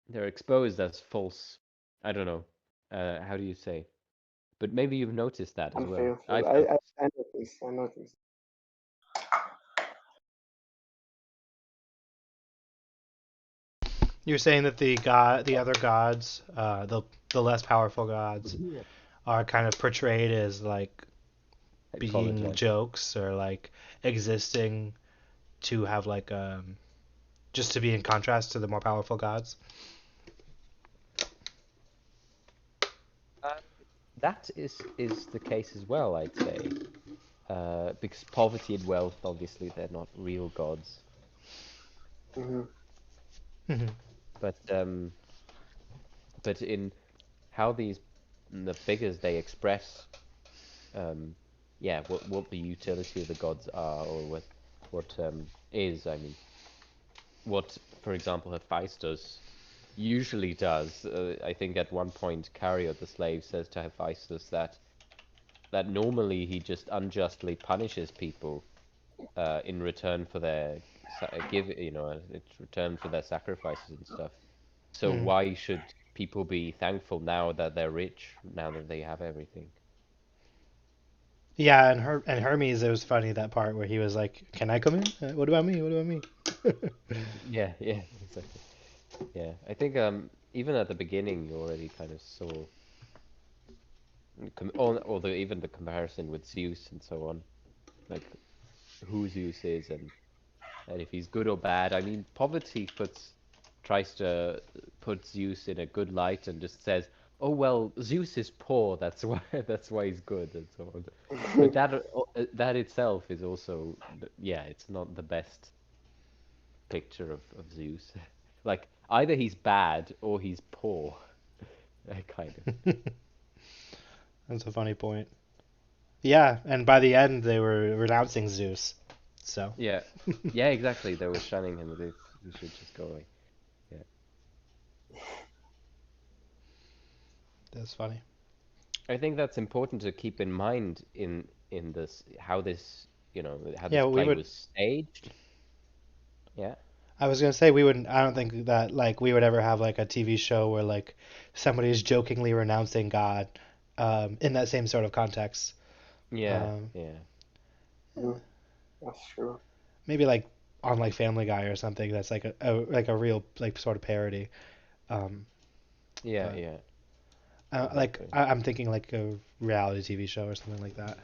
they're exposed as false. I don't know. How do you say? But maybe you've noticed that as well. Unfaithful. I've noticed. I noticed. I noticed. You're saying that the other gods, the less powerful gods, are kind of portrayed as like I being apologize. jokes or like existing to have like just to be in contrast to the more powerful gods. Uh, that is the case as well, I'd say. Because poverty and wealth, obviously, they're not real gods. Hmm. Mhm. But in how the figures they express. um, yeah, what the utility of the gods are, or what is. I mean, what, for example, Hephaestus usually does. I think at one point, Cario the slave says to Hephaestus that normally he just unjustly punishes people in return for their in return for their sacrifices and stuff. So Mm. why should people be thankful now that they're rich, now that they have everything? Yeah, and Hermes, it was funny that part where he was like, "Can I come in? What about me? What about me?" Yeah, yeah, exactly. Yeah, I think even at the beginning you already kind of saw or even the comparison with Zeus and so on, like who Zeus is and if he's good or bad. I mean, poverty tries to put Zeus in a good light and just says, "Oh well, Zeus is poor. That's why that's why he's good," and so on. But that itself is also, yeah, it's not the best picture of Zeus. Like either he's bad or he's poor, kind of. That's a funny point. Yeah, and by the end they were renouncing Zeus. So Yeah, yeah, exactly. They were shunning him as if he should just go away. Yeah. that's funny. I think that's important to keep in mind in this how Yeah, this we play would. was staged. Yeah. I was gonna say we wouldn't. I don't think that like we would ever have like a TV show where like somebody's jokingly renouncing God, in that same sort of context. Yeah, Um, yeah. Mm, that's true. maybe like on like Family Guy or something. That's like a real like sort of parody. Um, Yeah, but yeah, like exactly. I'm thinking like a reality TV show or something like that.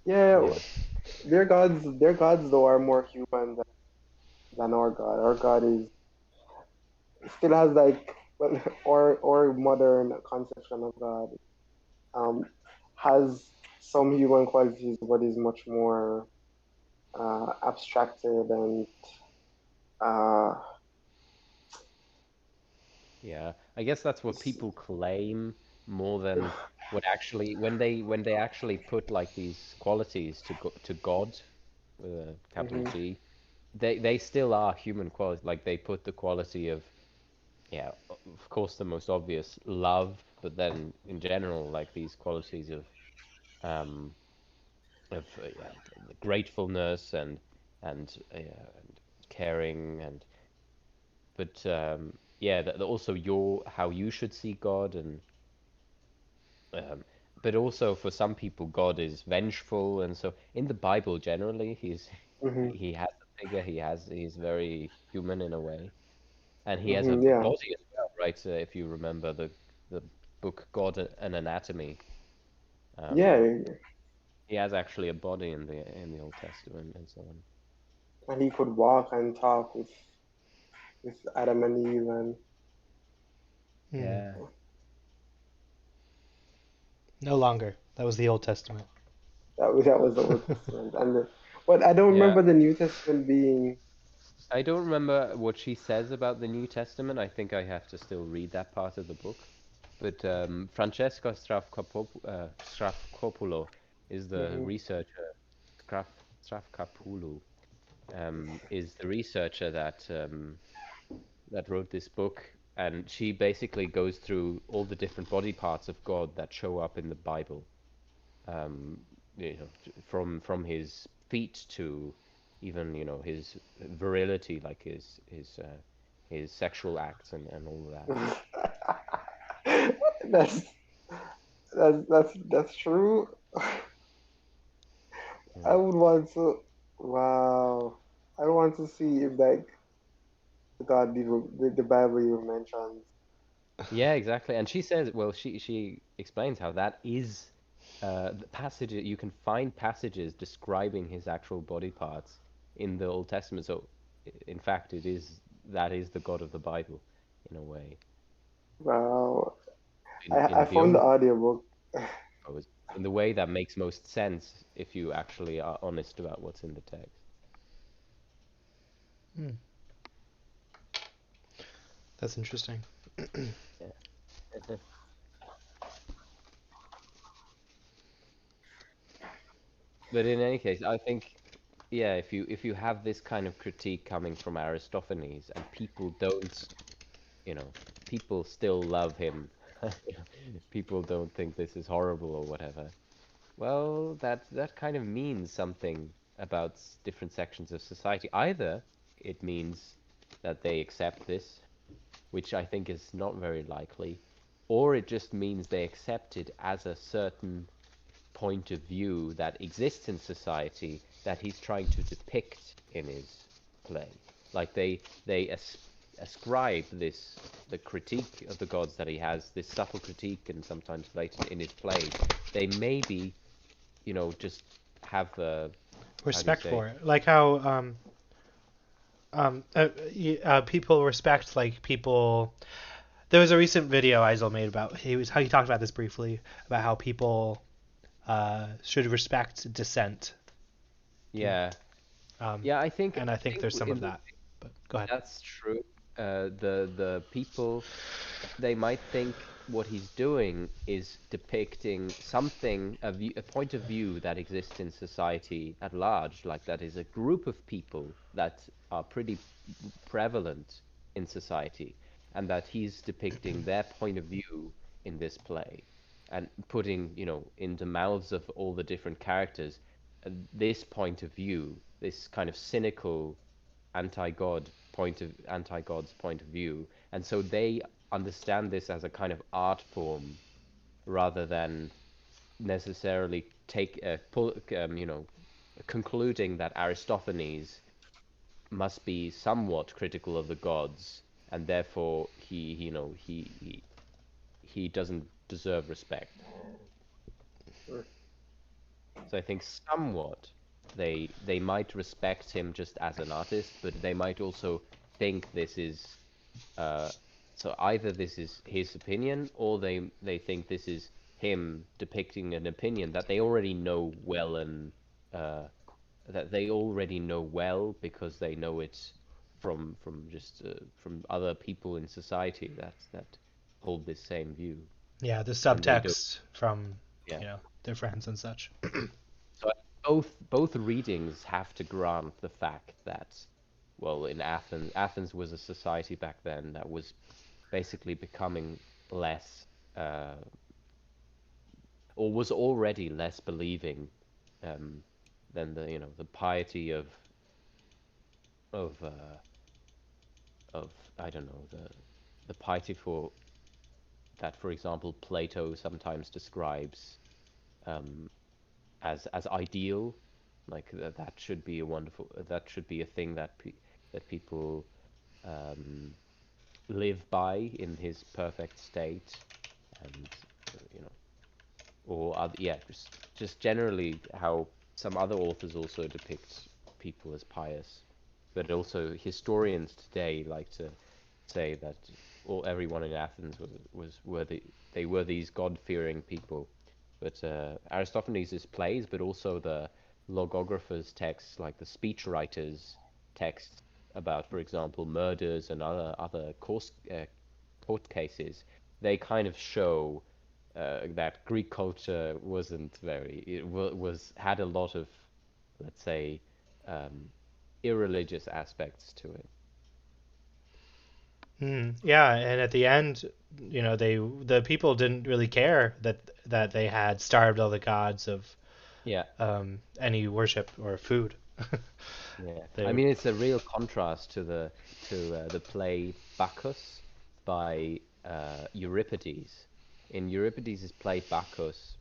Yeah, Yeah. their gods though are more human than our God. Our God is still has like well, or modern conception of God um has some human qualities, but is much more abstracted and uh Yeah. I guess that's what people claim more than what actually when they actually put like these qualities to God with a capital mhm, G, they still are human qualities. Like they put the quality of, yeah, of course the most obvious, love, but then in general like these qualities um yeah, gratefulness and caring and but yeah, also your how you should see God and um, but also for some people God is vengeful, and so in the Bible generally mhm, he has a figure, he's very human in a way, and he has a mhm, yeah, body as well, right? If you remember the book God and Anatomy, um, yeah, he has actually a body in the Old Testament and so on. and he could walk and talk with Adam and Eve, and Hmm. Yeah. No longer. That was the Old Testament. that was the Old Testament, but I don't Yeah. remember the New Testament being. I don't remember what she says about the New Testament. I think I have to still read that part of the book. But Francesco Strafcopulo is the Mhm, researcher. Straf, Strafcopulo is the researcher that wrote this book, and she basically goes through all the different body parts of God that show up in the Bible. um, from his feet to even his virility, like his sexual acts and all of that. mhm. That's that's true. I Mm. would want to. Wow. I want to see if like the Bible you mentioned. Yeah, exactly. And she says, well, she explains how that is the passage. You can find passages describing his actual body parts in the Old Testament. So, in fact, that is the God of the Bible, in a way. Wow. I In the found the only audiobook. suppose, in the way that makes most sense if you actually are honest about what's in the text. Hmm. That's interesting. Yeah. But in any case, I think, yeah, if you have this kind of critique coming from Aristophanes and people don't, you know, people still love him, people don't think this is horrible or whatever. Well, that kind of means something about different sections of society. Either it means that they accept this, which I think is not very likely, or it just means they accept it as a certain point of view that exists in society that he's trying to depict in his play. Like they ascribe this the critique of the gods that he has, this subtle critique and sometimes blatant in his plays. They maybe, just have how do you Respect say? for it, like how people respect like people. There was a recent video Eisel made about how he talked about this briefly about how people should respect dissent. Yeah. Yeah, Um, yeah. I think and I think there's some of in the that. But go ahead. that's true. The people, they might think what he's doing is depicting something, a point of view that exists in society at large, like that is a group of people that are pretty prevalent in society, and that he's depicting their point of view in this play, and putting, in the mouths of all the different characters, this point of view, this kind of cynical anti-god's point of view, and so they understand this as a kind of art form rather than necessarily concluding that Aristophanes must be somewhat critical of the gods, and therefore he doesn't deserve respect. Mm. So I think somewhat they might respect him just as an artist, but they might also think this is uh, so either this is his opinion, or they think this is him depicting an opinion that they already know well, and uh, because they know it from other people in society that hold this same view, Yeah, the and they don't. subtext from Yeah. their friends and such. So both readings have to grant the fact that, well, in Athens was a society back then that was basically becoming less, or was already less believing, um, than the piety of of I don't know, the piety that, for example, Plato sometimes describes, um, as ideal, like that should be that should be a thing that people, um, live by in his perfect state, and you know, or other, yeah, just generally how some other authors also depict people as pious, but also historians today like to say that everyone in Athens they were these God-fearing people. But Aristophanes' plays, but also the logographers' texts, like the speechwriters' texts about, for example, murders and other court cases, they kind of show that Greek culture wasn't very it was had a lot of, let's say, um, irreligious aspects to it. Yeah, and at the end, the people didn't really care that they had starved all the gods of Yeah, any worship or food. yeah. I they mean, it's a real contrast to the play Bacchus by Euripides. In Euripides' play Bacchus,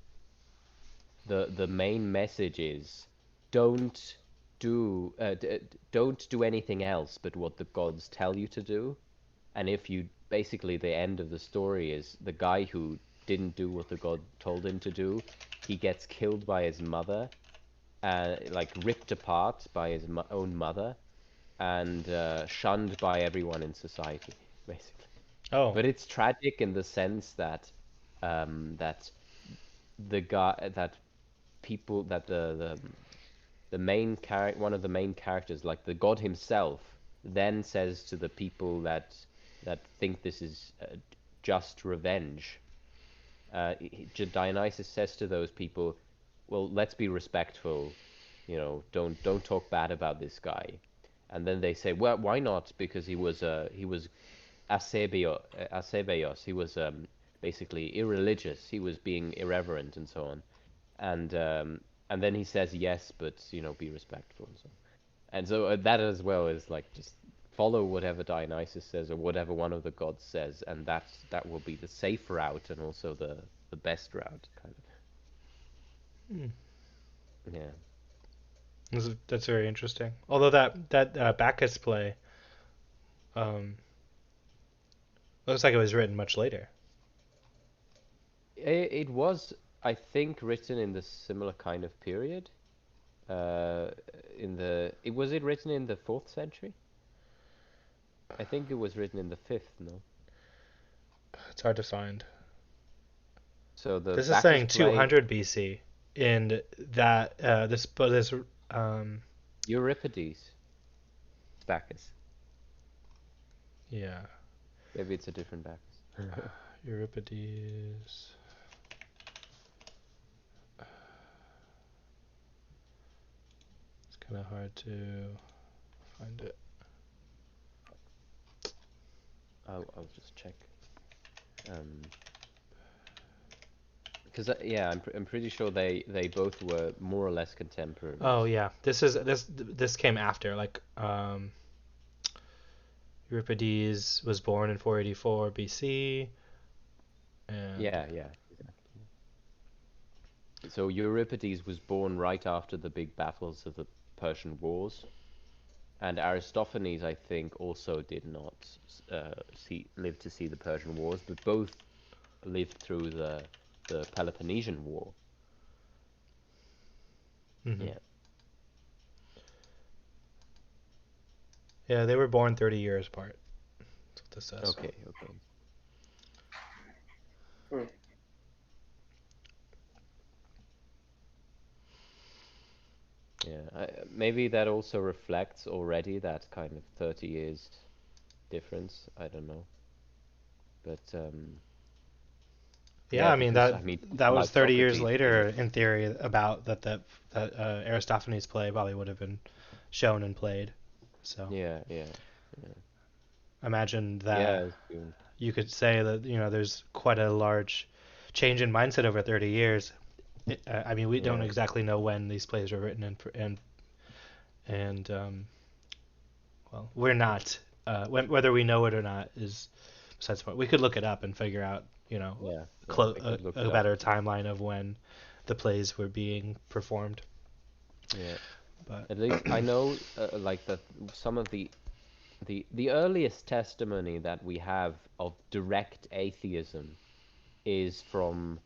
the main message is don't don't do anything else but what the gods tell you to do. And if you basically the end of the story is the guy who didn't do what the god told him to do, he gets killed by his mother, like ripped apart by his own mother, and shunned by everyone in society, basically. oh But it's tragic in the sense that that the guy that people that the main character, one of the main characters, like the god himself, then says to the people that think this is just revenge. Dionysus says to those people, well, let's be respectful, don't talk bad about this guy. And then they say, well, why not? Because he was Asebeos. He was basically irreligious. He was being irreverent and so on. And then he says yes, but be respectful and so on. And so that as well is like just follow whatever Dionysus says or whatever one of the gods says, and that will be the safe route and also the best route, kind Hmm. of. Yeah. That's very interesting. Although that Bacchus play um, looks like it was written much later. It was, I think, written in the similar kind of period. Was it written in the fourth century? I think it was written in the fifth, no? It's hard to find. So the This is Bacchus saying play, 200 BC, and that this Euripides, it's Bacchus. yeah, Maybe it's a different Bacchus. Euripides. It's kind of hard to find it. I'll just check. Because yeah, I'm pretty sure they both were more or less Oh contemporaries. yeah, this came after. Like Euripides was born in 484 BC, and Yeah, yeah, exactly. So Euripides was born right after the big battles of the Persian Wars, and Aristophanes, I think, also did not live to see the Persian Wars, but both lived through the Peloponnesian War. hmm Yeah. yeah, they were born 30 years apart. That's what this says. Okay. Okay. Hmm. Yeah. Maybe that also reflects already that kind of 30 years difference. I don't know, but Yeah, yeah, I mean because I mean, that was like 30 years Socrates, later in theory about that Aristophanes play probably would have been shown and played. So yeah, yeah, yeah, imagine that yeah, it's true. you could say that there's quite a large change in mindset over 30 years. I mean, we don't Yeah, exactly know when these plays were written, and well, we're not. Whether we know it or not is besides the point. We could look it up and figure out, yeah, yeah. We could look it a up. better timeline of when the plays were being performed. Yeah, But at least I know, like that some of the earliest testimony that we have of direct atheism is from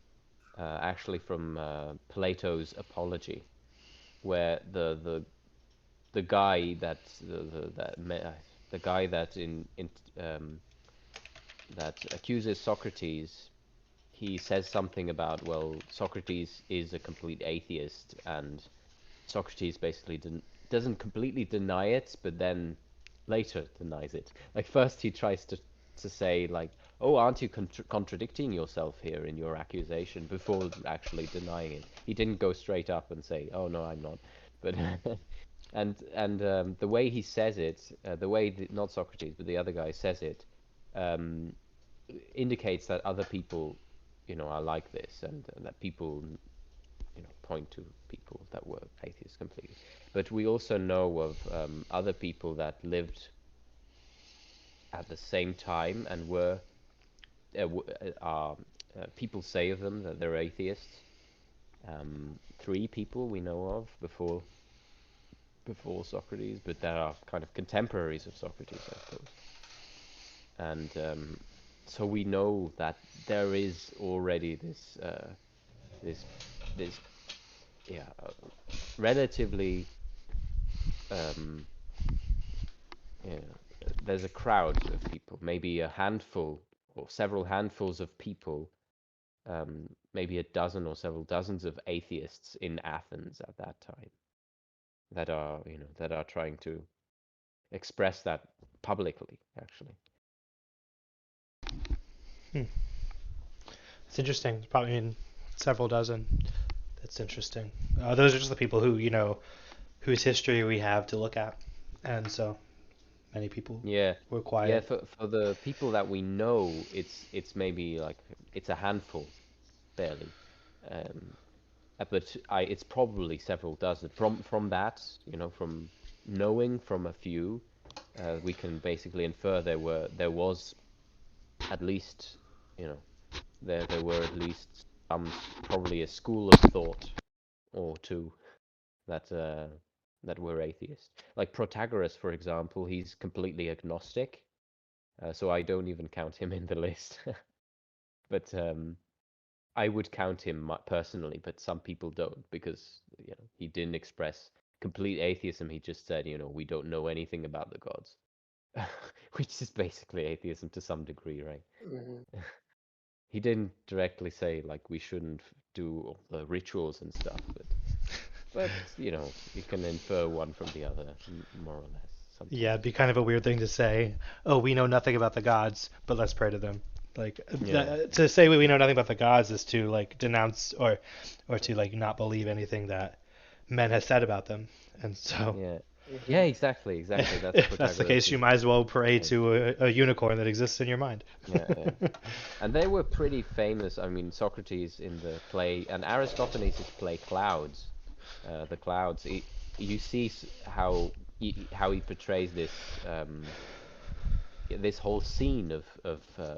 actually from Plato's Apology, where the guy that the guy that in that accuses Socrates, he says something about, well, Socrates is a complete atheist, and Socrates basically doesn't completely deny it, but then later denies it. Like first he tries to say like, "Oh, aren't you contradicting yourself here in your accusation?" before actually denying it. He didn't go straight up and say, "Oh no, I'm not." But and the way he says it, the way not Socrates, but the other guy says it, um, indicates that other people, are like this, and that people point to people that were atheists completely. But we also know of other people that lived at the same time and were people say of them that they're atheists. Three people we know of before Socrates, but that are kind of contemporaries of Socrates, I suppose. And so we know that there is already this this yeah relatively um, yeah, there's a crowd of people, maybe a handful or several handfuls of people, maybe a dozen or several dozens of atheists in Athens at that time that are trying to express that publicly, actually. it's interesting. It's probably in several dozen It's interesting. Those are just the people who, whose history we have to look at. And so many people Yeah, were yeah. quiet. For the people that we know, it's maybe like it's a handful, barely. Um, but it's probably several dozen. From that, from knowing from a few, we can basically infer there was at least, you know, there were at least probably a school of thought or two that that were atheist. Like Protagoras, for example, he's completely agnostic, so I don't even count him in the list. But I would count him personally, but some people don't because he didn't express complete atheism. He just said, we don't know anything about the gods, which is basically atheism to some degree, right? Hmm. He didn't directly say like we shouldn't do all the rituals and stuff, but you can infer one from the other, more or less, Yeah, sometimes. it'd be kind of a weird thing to say. Oh, we know nothing about the gods, but let's pray to them. Like Yeah, to say we know nothing about the gods is to like denounce or to like not believe anything that men has said about them. And so yeah, yeah, Hmm. exactly. That's if that's the case, Protagoras' you might as well pray point. to a unicorn that exists in your mind. Yeah, yeah. And they were pretty famous. I mean, Socrates in the play, and Aristophanes' play Clouds, the clouds. You see how he portrays this whole scene of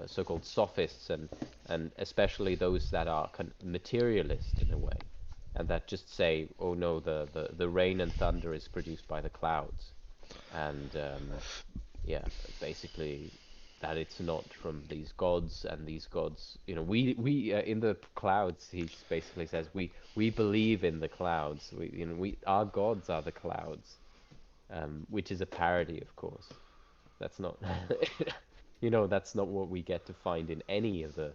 so-called sophists and especially those that are materialist in a way, and that just say, oh no, the rain and thunder is produced by the clouds, and yeah, basically that it's not from these gods, and these gods, we in the clouds, he basically says we believe in the clouds. We our gods are the clouds, which is a parody, of course. That's not, that's not what we get to find in any of the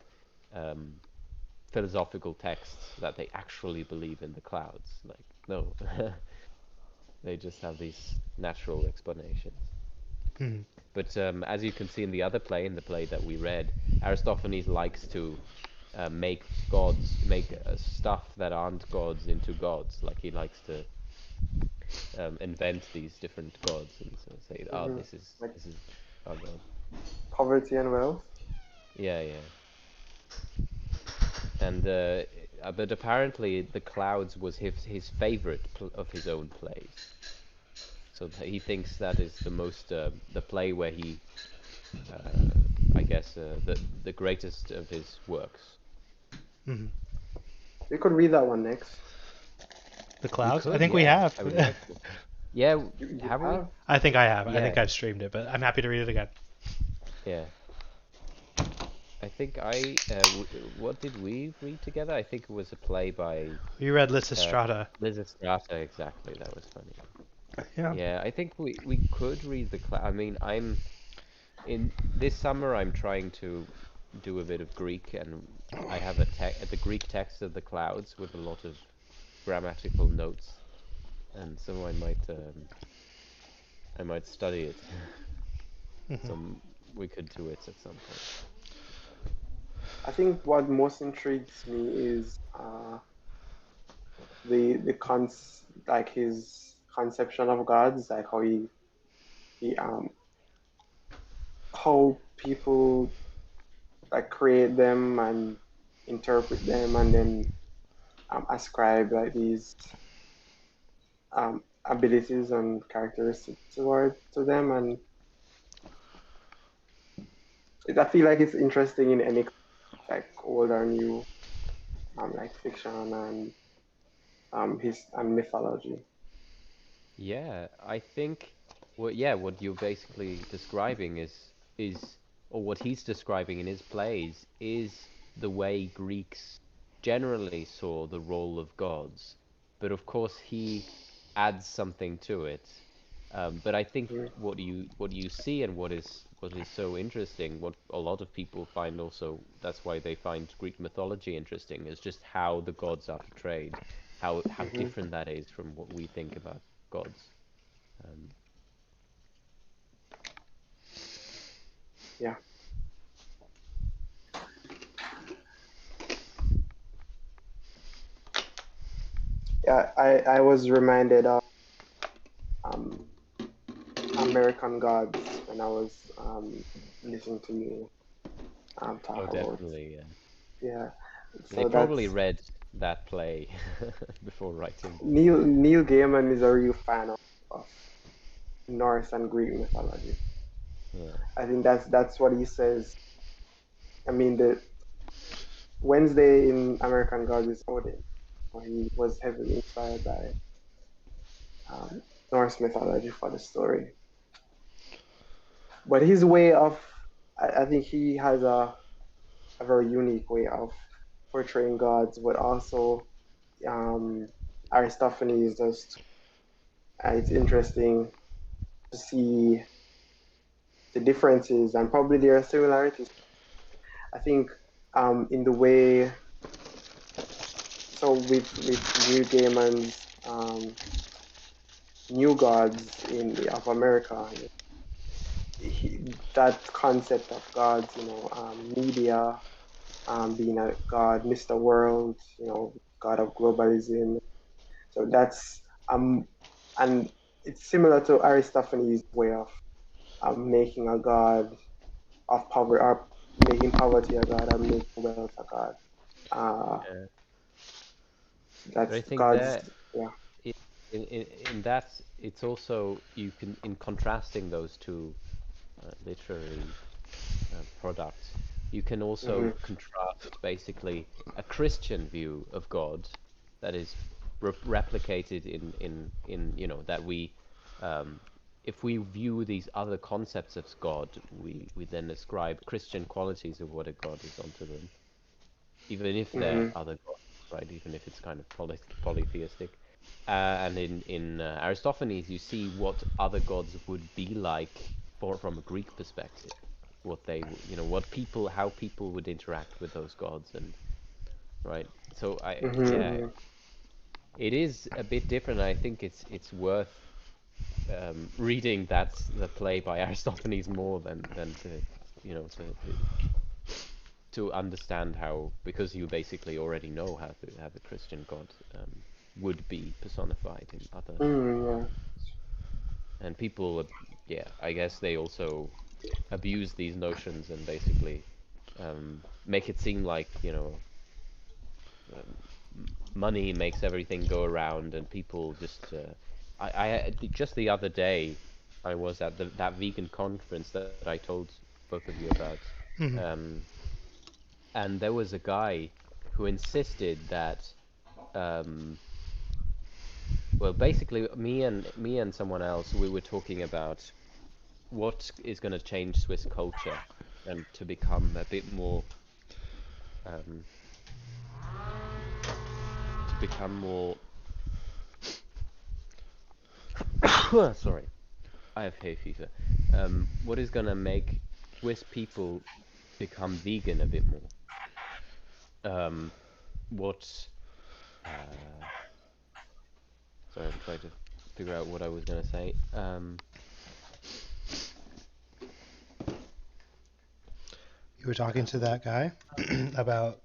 um, philosophical texts that they actually believe in the clouds. Like, no, they just have these natural explanations. Hmm. But as you can see in the other play, in the play that we read, Aristophanes likes to make stuff that aren't gods into gods. Like he likes to invent these different gods and so say, oh, Hmm. this is Like this is our god. poverty and wealth. Yeah, yeah. And but apparently the clouds was his favorite of his own plays. So he thinks that is the play where he, uh, I guess, the greatest of his works. Hmm. We could read that one next. The We clouds? I could, think we yeah. have. I would like to. Yeah, You have we? have? I think I have. I Yeah, think I've streamed it, but I'm happy to read it again. yeah. I think what did we read together? I think it was a play by We read uh, Lysistrata. Liz Estrada. Exactly, that was funny. Yeah. Yeah, I think we could read the I mean, I'm in this summer. I'm trying to do a bit of Greek, and I have the Greek text of the clouds with a lot of grammatical notes, and so I might study it. Hmm. Some we could do it at some point. I think what most intrigues me is the like his conception of gods, like he how people like create them and interpret them and then ascribe like these abilities and characteristics to them, and I feel like it's interesting in any like old or new like fiction and his and mythology. Yeah, I think what you're basically describing is or what he's describing in his plays is the way Greeks generally saw the role of gods. But of course he adds something to it. But I think Mm-hmm. what you see and what is so interesting, what a lot of people find also, that's why they find Greek mythology interesting, is just how the gods are portrayed, how Mm-hmm. different that is from what we think about gods. Um, Yeah. Yeah, I was reminded of um, American Gods when I was listening to you Oh, talk about. definitely, yeah. Yeah, They so probably that's read that play before writing the book. Neil Gaiman is a real fan of Norse and Greek mythology. Yeah. I think that's what he says. I mean, the Wednesday in American Gods is Odin. He was heavily inspired by um, Norse mythology for the story. But his way of, I think he has a very unique way of portraying gods, but also um, Aristophanes does too. It's interesting to see the differences, and probably there are similarities. I think in the way, so with Neil Gaiman's New Gods in of America, that concept of gods, media being a god, Mr. World, god of globalism. So that's and it's similar to Aristophanes' way of making a god of poverty, or making poverty a god, or making wealth a god. Uh, Yeah. But that's I think God's, that yeah. i- in that it's also you can in contrasting those two literary products, you can Hmm. also contrast basically a Christian view of God that is replicated in that we um, if we view these other concepts of God, we then ascribe Christian qualities of what a God is onto them, even if they're Hmm. other gods, right? Even if it's kind of polytheistic. And in Aristophanes, you see what other gods would be like from a Greek perspective, what they, what people, how people would interact with those gods, and right. So yeah, Hmm. it is a bit different. I think it's worth reading the play by Aristophanes more than to, to understand how, because you basically already know how the Christian God would be personified in other, Hmm. Yeah. and people, yeah, I guess they also abuse these notions and basically make it seem like um, money makes everything go around, and people just. Just the other day, I was at that vegan conference that I told both of you about. Mhm. Um, and there was a guy who insisted that um, well, basically me and someone else, we were talking about what is going to change Swiss culture and to become a bit more um, to become more sorry, I have hay fever. What is going to make Swiss people become vegan a bit more? um, what uh, sorry, I'm trying to figure out what I was going to say. You were talking to that guy about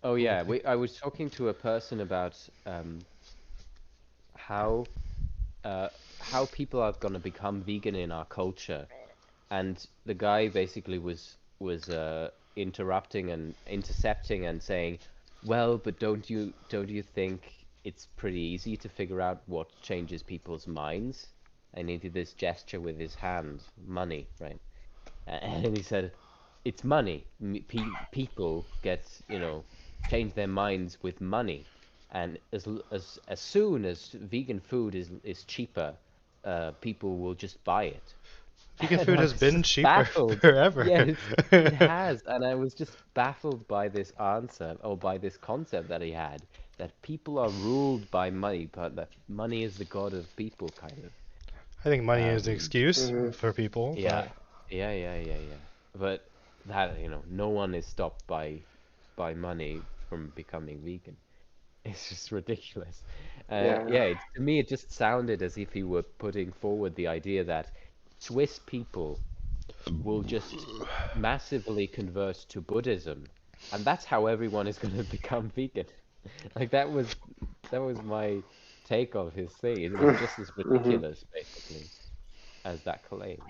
Oh what yeah, they. I was talking to a person about how uh, how people are going to become vegan in our culture, and the guy basically was interrupting and intercepting and saying, "Well, but don't you think it's pretty easy to figure out what changes people's minds?" And he did this gesture with his hand, money, right? And he said, "It's money. People get, change their minds with money, and as soon as vegan food is cheaper, people will just buy it." Vegan And food I has was been just cheaper baffled. forever. Yes, it has, and I was just baffled by this answer or by this concept that he had, that people are ruled by money, but that money is the god of people, kind of. I think money is an Um, excuse Hmm. for people, yeah, but yeah. But that, no one is stopped by money from becoming vegan. It's just ridiculous. Yeah. Yeah, to me, it just sounded as if he were putting forward the idea that Swiss people will just massively convert to Buddhism, and that's how everyone is going to become vegan. Like that was my take of his thing. It was just as Hmm. ridiculous, basically, as that claim.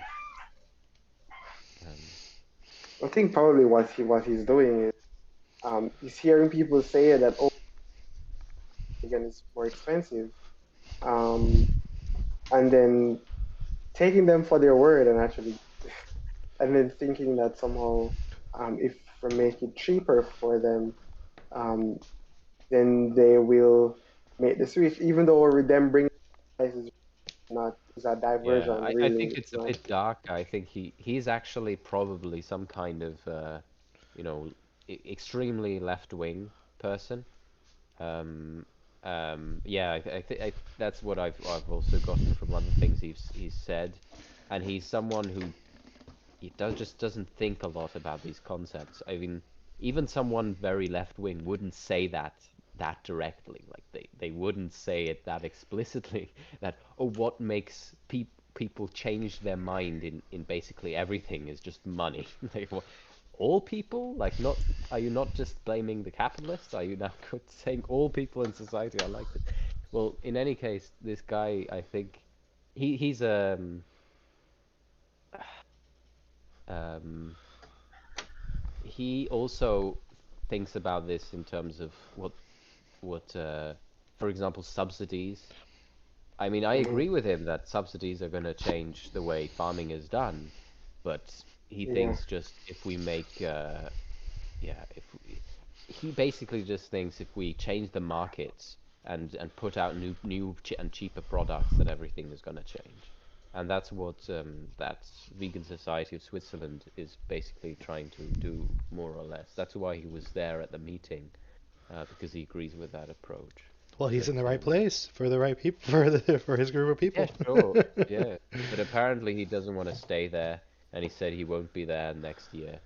Um, I think probably what he's doing is he's hearing people say that again is more expensive, um, and then taking them for their word and actually and then thinking that somehow if we make it cheaper for them, um, then they will make the switch, even though with them bringing prices not is a yeah, diversion, I really. think it's a bit dark. I think he's actually probably some kind of you know, extremely left-wing person. Um, yeah, I think that's what I've also gotten from other things he's said, and he's someone who he just doesn't think a lot about these concepts. I mean, even someone very left wing wouldn't say that directly. Like they wouldn't say it that explicitly. That oh, what makes people change their mind in basically everything is just money. Like all people? Like not? Are you not just blaming the capitalists? Are you now saying all people in society are like this? Well, in any case, this guy, I think he's um he also thinks about this in terms of what for example subsidies. I mean, I Hmm. agree with him that subsidies are going to change the way farming is done, but he Yeah. thinks just if we make yeah, if we, he basically just thinks if we change the markets and put out new and cheaper products, that everything is going to change. And that's what that vegan society of Switzerland is basically trying to do, more or less. That's why he was there at the meeting, because he agrees with that approach. Well, he's in But the right place for the right people for his group of yeah, people. sure, yeah. But apparently he doesn't want to stay there, and he said he won't be there next year.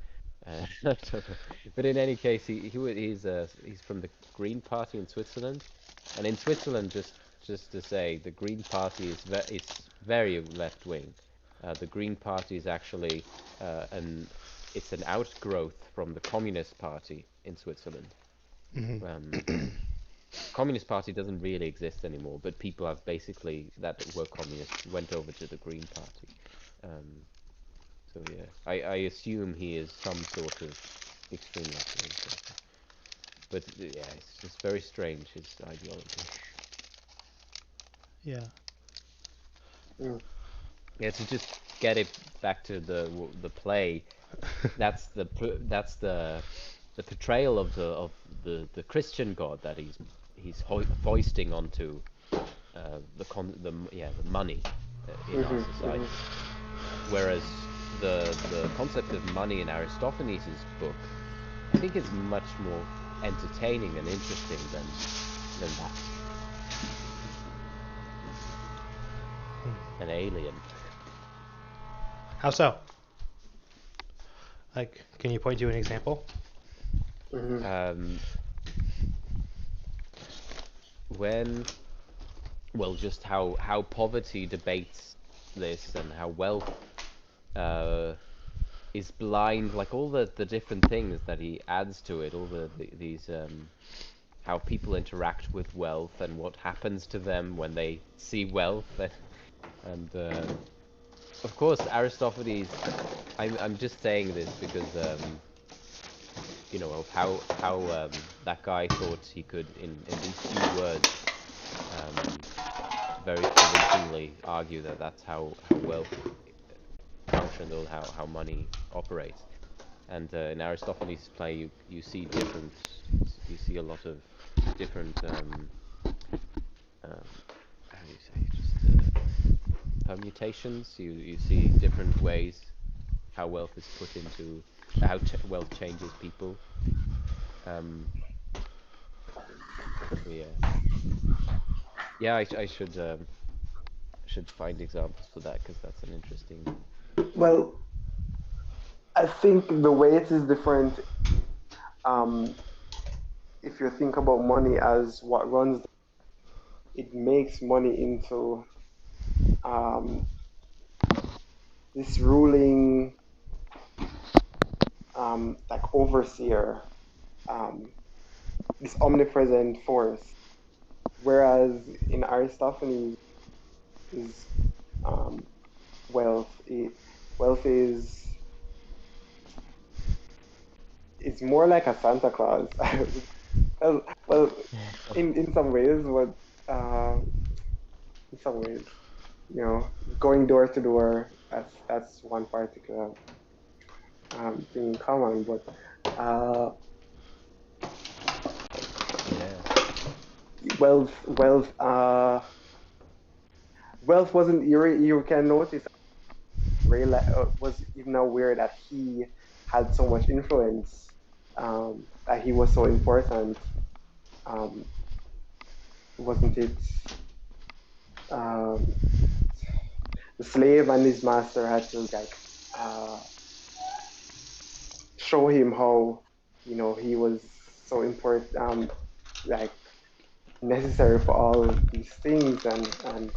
I don't know. But in any case, he's from the Green Party in Switzerland, and in Switzerland, just to say, the Green Party is very left wing. The Green Party is actually an it's an outgrowth from the Communist Party in Switzerland. Mhm. Um, Communist Party doesn't really exist anymore, but people have basically that were communists went over to the Green Party. Um, so yeah, I assume he is some sort of extreme left-wing person. But yeah, it's just very strange, his ideology. Yeah. Mm. Yeah, to just get it back to the play, that's the portrayal of the Christian God that he's foisting onto the money in our Hmm. Hmm. society. Whereas the concept of money in Aristophanes' book, I think is much more entertaining and interesting than that. An alien. How so? Like, can you point to an example? Hmm. Um, when well, just how poverty debates this and how wealth uh, is blind, like all the different things that he adds to it, all these how people interact with wealth and what happens to them when they see wealth and of course Aristophanes. I'm just saying this because of how that guy thought he could in these few words um, very convincingly argue that that's how wealth functions or how money operates. And in Aristophanes' play, you see you see a lot of different how do you say, just permutations. You see different ways how wealth is put into how wealth changes people. Um, so yeah, yeah, I should find examples for that because that's an interesting. Well, I think the way it is different. Um, if you think about money as what runs, it makes money into um, this ruling like overseer, um, this omnipresent force. Whereas in Aristophanes, is wealth. Wealth is it's more like a Santa Claus. Well, in some ways, but in some ways, you know, going door to door. That's one particular thing in common. But uh, Yeah. wealth wealth wasn't. You can notice was even aware that he had so much influence, that he was so important. Um, wasn't it? Um, the slave and his master had to like uh, show him how he was so important, like necessary for all these things, and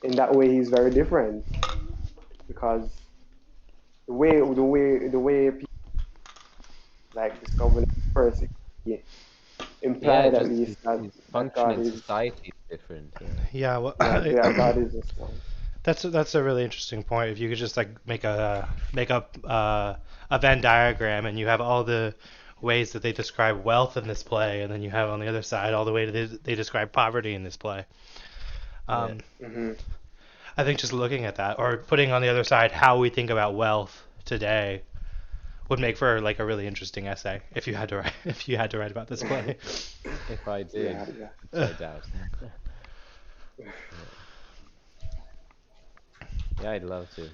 in that way he's very different because the way people like discover first Yeah, implied at just least his that function God in is, society is different. Yeah. Yeah, well, that God is a son. that's a really interesting point. If you could just like make up a Venn diagram, and you have all the ways that they describe wealth in this play, and then you have on the other side all the way they describe poverty in this play. Yeah. Um, Hmm. I think just looking at that, or putting on the other side how we think about wealth today, would make for like a really interesting essay if you had to write if you had to write about this play. If I did, Yeah, yeah. which I doubt. Yeah. Yeah, I'd love to.